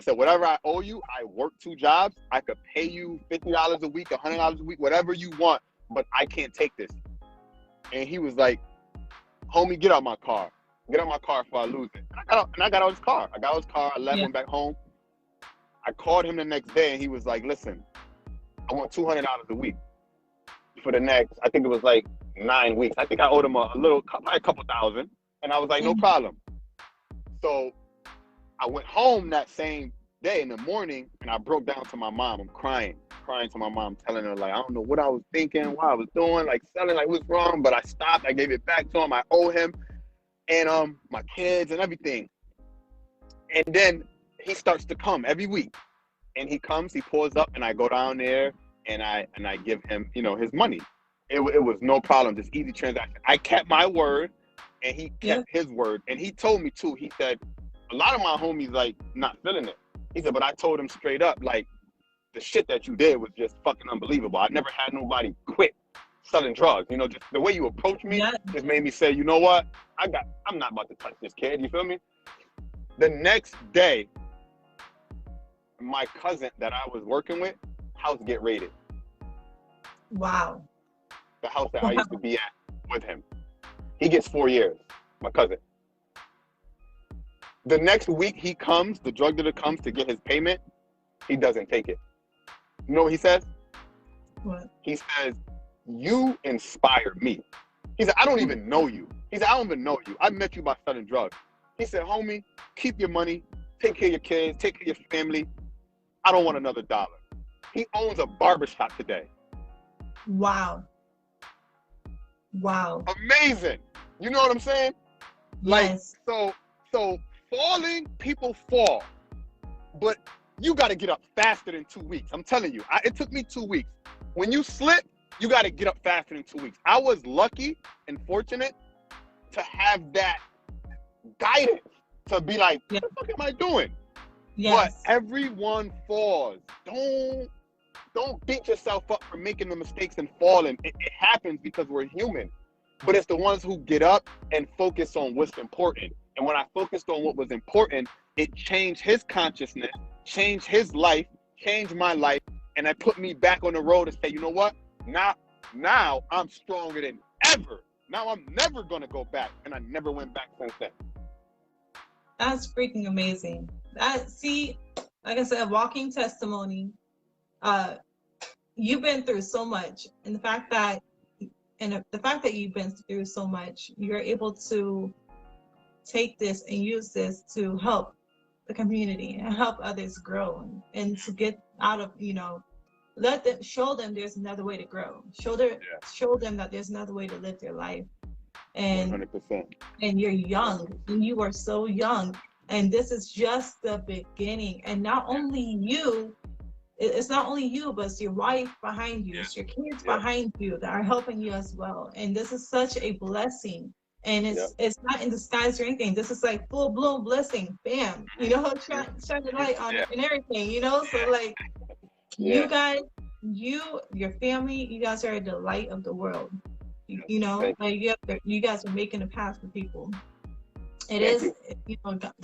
said, whatever I owe you, I work 2 jobs. I could pay you $50 a week, $100 a week, whatever you want, but I can't take this. And he was like, homie, get out my car. Get out my car before I lose it. And I got out his car. I got out his car. I left, Yeah. went back home. I called him the next day, and he was like, listen, I want $200 a week for the next, I think it was like 9 weeks. I think I owed him a little, probably a couple thousand. And I was like, no Hmm. problem. So I went home that same day in the morning and I broke down to my mom. I'm crying to my mom, telling her like, I don't know what I was thinking, what I was doing, like selling, like what's wrong, but I stopped. I gave it back to him. I owe him and my kids and everything. And then he starts to come every week. And he comes, he pulls up, and I go down there and I give him, you know, his money. It was no problem, just easy transaction. I kept my word, and he kept his word. And he told me too. He said, a lot of my homies like not feeling it. He said, but I told him straight up, like, the shit that you did was just fucking unbelievable. I never had nobody quit selling drugs. You know, just the way you approach me just made me say, you know what? I'm not about to touch this kid. You feel me? The next day, my cousin that I was working with, house get raided. Wow. The house that I used to be at with him. He gets 4 years, my cousin. The next week he comes, the drug dealer comes to get his payment, he doesn't take it. You know what he says? What? He says, you inspire me. He said, I don't even know you. He said, I don't even know you. I met you by selling drugs. He said, homie, keep your money, take care of your kids, take care of your family. I don't want another dollar. He owns a barbershop today. Wow. Wow. Amazing. You know what I'm saying? Yes. Like, so falling, people fall. But you got to get up faster than 2 weeks. I'm telling you, it took me 2 weeks. When you slip, you got to get up faster than 2 weeks. I was lucky and fortunate to have that guidance to be like, what the fuck am I doing? Yes. But everyone falls. Don't beat yourself up for making the mistakes and falling. It happens because we're human. But it's the ones who get up and focus on what's important. And when I focused on what was important, it changed his consciousness, changed his life, changed my life, and it put me back on the road to say, you know what? Now I'm stronger than ever. Now I'm never gonna go back, and I never went back since then. That's freaking amazing. See, like I said, walking testimony. You've been through so much, and the fact that you've been through so much, you're able to take this and use this to help the community and help others grow and to get out of, show them there's another way to grow. Show them that there's another way to live their life. And 100%. And you're young, and you are so young, and this is just the beginning. And not only you, it's not only you, but it's your wife behind you, it's your kids behind you that are helping you as well. And this is such a blessing. And it's not in disguise or anything. This is like full blown blessing. Bam. Shine the light on it and everything, So like you guys, your family, you guys are the light of the world. Like you guys are making a path for people. It is,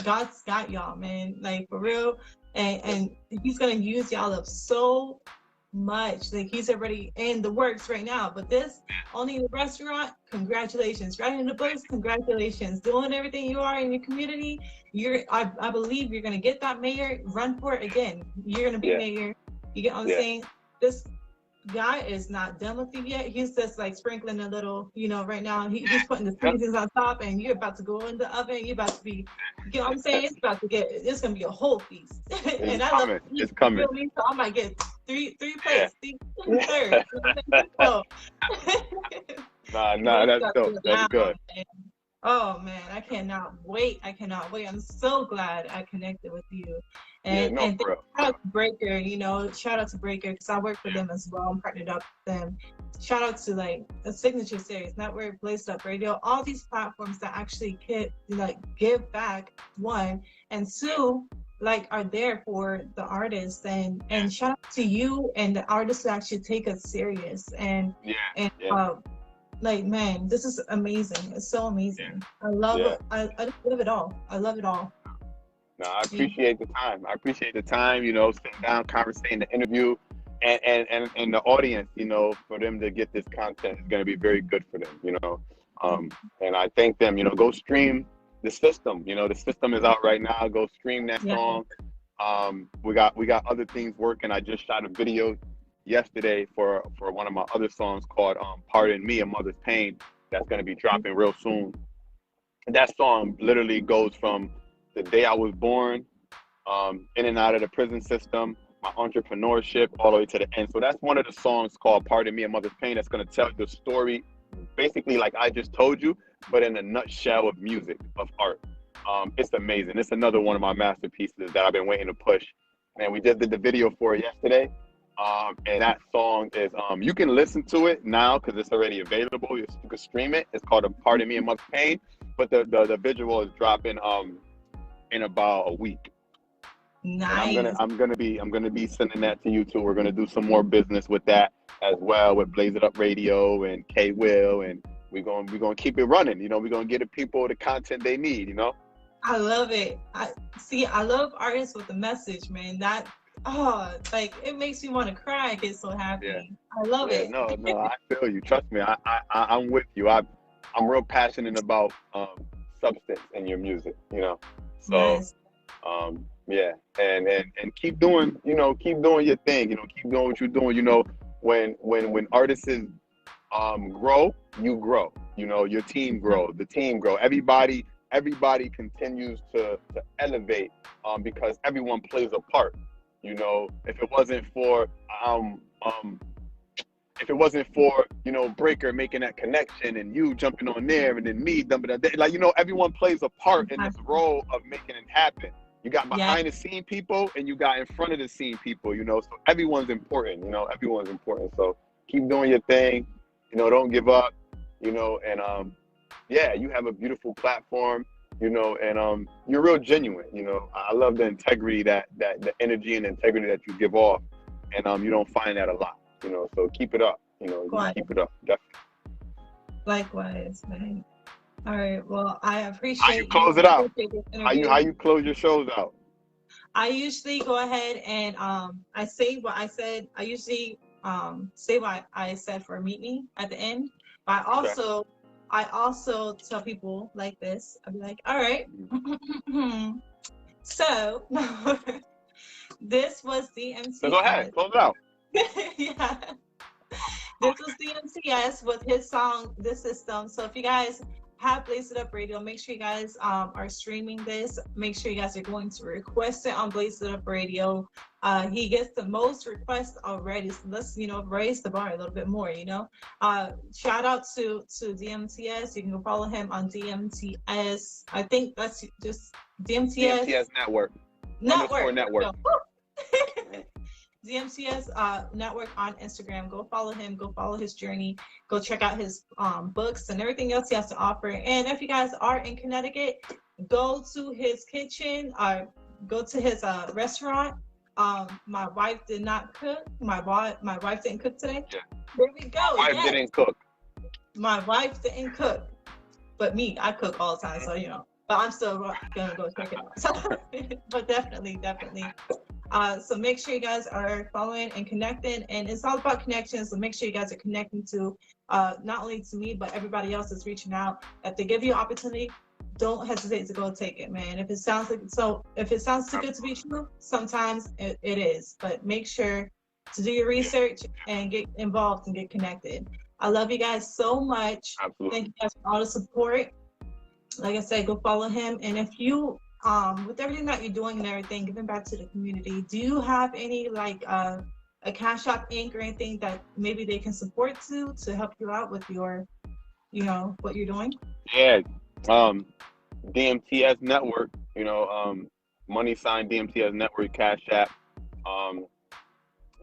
God's got y'all, man. Like for real. And he's gonna use y'all up so much. Like he's already in the works right now. But this, owning the restaurant, congratulations. Writing the books, congratulations. Doing everything you are in your community, I believe you're gonna get that mayor, run for it again. You're gonna be mayor. You get what I'm saying? This guy is not done with you yet. He's just like sprinkling a little, right now. He's putting the seasons on top, and you're about to go in the oven. You're about to be, you know what I'm saying? It's gonna be a whole feast. And I love it. It's coming. So I might get three plates, third. So, nah, that's dope. That's good. Oh man, I cannot wait. I'm so glad I connected with you. And shout out to Breaker, shout out to Breaker because I work for them as well. I'm partnered up with them. Shout out to like a Signature Series, Network, Blazed Up Radio, all these platforms that actually give back, one, and two, are there for the artists, and shout out to you and the artists that actually take us serious man, this is amazing. It's so amazing. I love it. I just love it all. I love it all. No, I appreciate the time. Sitting down, conversating, the interview, and the audience, for them to get this content is going to be very good for them, and I thank them, go stream The System. The System is out right now. Go stream that song. We got other things working. I just shot a video yesterday for one of my other songs called Pardon Me, A Mother's Pain, that's going to be dropping real soon. That song literally goes from the day I was born, in and out of the prison system, my entrepreneurship, all the way to the end. So that's one of the songs called Pardon Me, A Mother's Pain, that's going to tell the story basically like I just told you, but in a nutshell of music, of art. It's amazing. It's another one of my masterpieces that I've been waiting to push. And we just did the video for it yesterday. And that song is, you can listen to it now because it's already available. You can stream it. It's called Pardon Me, Amongst Pain. But the visual is dropping in about a week. And Nice. I'm gonna be sending that to you too. We're gonna do some more business with that as well, with Blaze It Up Radio and K Will, and we're gonna keep it running. You know, we're gonna get the people the content they need. You know. I love it. I love artists with a message, man. That, oh, like, it makes me want to cry. I get so happy. Yeah. I love Yeah, it. no, I feel you. Trust me, I'm with you. I'm real passionate about substance in your music. You know, so Yes. yeah, and keep doing, keep doing your thing. You know, keep doing what you're doing. You know, when artists grow, you grow. You know, your team grow, the team grow. Everybody continues to elevate because everyone plays a part. You know, if it wasn't for Breaker making that connection and you jumping on there and then me dumping that, like, everyone plays a part in this role of making it happen. You got Yeah. behind the scene people and you got in front of the scene people, so everyone's important, everyone's important. So keep doing your thing, don't give up, and yeah, you have a beautiful platform, and you're real genuine, I love the integrity that the energy and integrity that you give off, and you don't find that a lot, so keep it up, you keep it up, definitely. Likewise, man. All right. Well, I appreciate How you close it out? How you close your shows out? I usually go ahead and I say what I said. I usually say what I said for Meet Me at the end. But I also tell people like this. I'll be like, all right. So this was DMTS. So go ahead, close it out. Yeah. This was DMTS with his song, The System. So if you guys have Blaze It Up Radio, make sure you guys are streaming this. Make sure you guys are going to request it on Blaze It Up Radio. He gets the most requests already. So let's, raise the bar a little bit more, Shout out to DMTS. You can go follow him on DMTS. I think that's just DMTS. DMTS Network. Network. DMTS Network on Instagram. Go follow him. Go follow his journey. Go check out his books and everything else he has to offer. And if you guys are in Connecticut, go to his kitchen. Go to his restaurant. My wife did not cook. My wife didn't cook today. Yeah. There we go. My wife didn't cook. My wife didn't cook, but me, I cook all the time. So but I'm still gonna go check it out. So, but definitely. So make sure you guys are following and connecting, and it's all about connections. So make sure you guys are connecting to not only to me, but everybody else that's reaching out. If they give you an opportunity, don't hesitate to go take it, man. If it sounds too good to be true, sometimes it is. But make sure to do your research and get involved and get connected. I love you guys so much. Absolutely. Thank you guys for all the support. Like I said, go follow him. And if you with everything that you're doing and everything, giving back to the community, do you have any a Cash App Inc. or anything that maybe they can support to help you out with your, what you're doing? Yeah, DMTS Network, money sign DMTS Network, Cash App.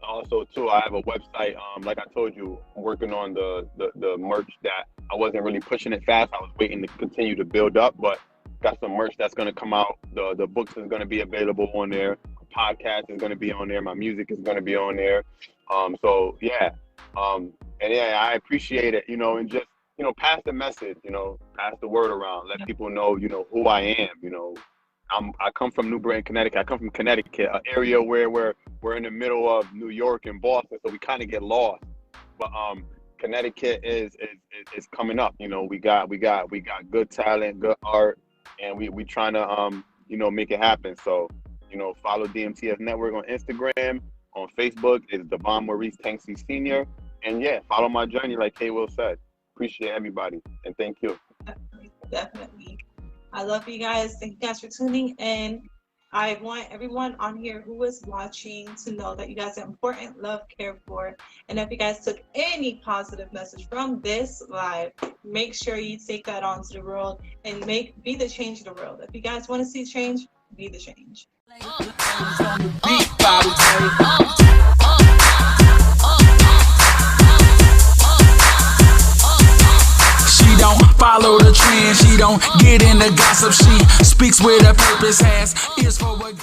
Also too, I have a website. Like I told you, I'm working on the merch that I wasn't really pushing it fast. I was waiting to continue to build up, but got some merch that's going to come out. The books is going to be available on there. Podcast is going to be on there. My music is going to be on there. So yeah. And yeah, I appreciate it, and just, pass the message, pass the word around, let people know, who I am, I come from New Britain, Connecticut. I come from Connecticut, an area where we're in the middle of New York and Boston, so we kind of get lost. But Connecticut is coming up. We got good talent, good art, and we trying to make it happen. So follow DMTS Network on Instagram, on Facebook is Devon Maurice Tanksy Sr. And yeah, follow my journey like K Will said. Appreciate everybody and thank you. Definitely. I love you guys. Thank you guys for tuning in. I want everyone on here who is watching to know that you guys are important, loved, cared for. And if you guys took any positive message from this live, make sure you take that on to the world and be the change of the world. If you guys want to see change, be the change. She don't follow the trend, she don't get in the gossip, she speaks with a purpose, has ears for what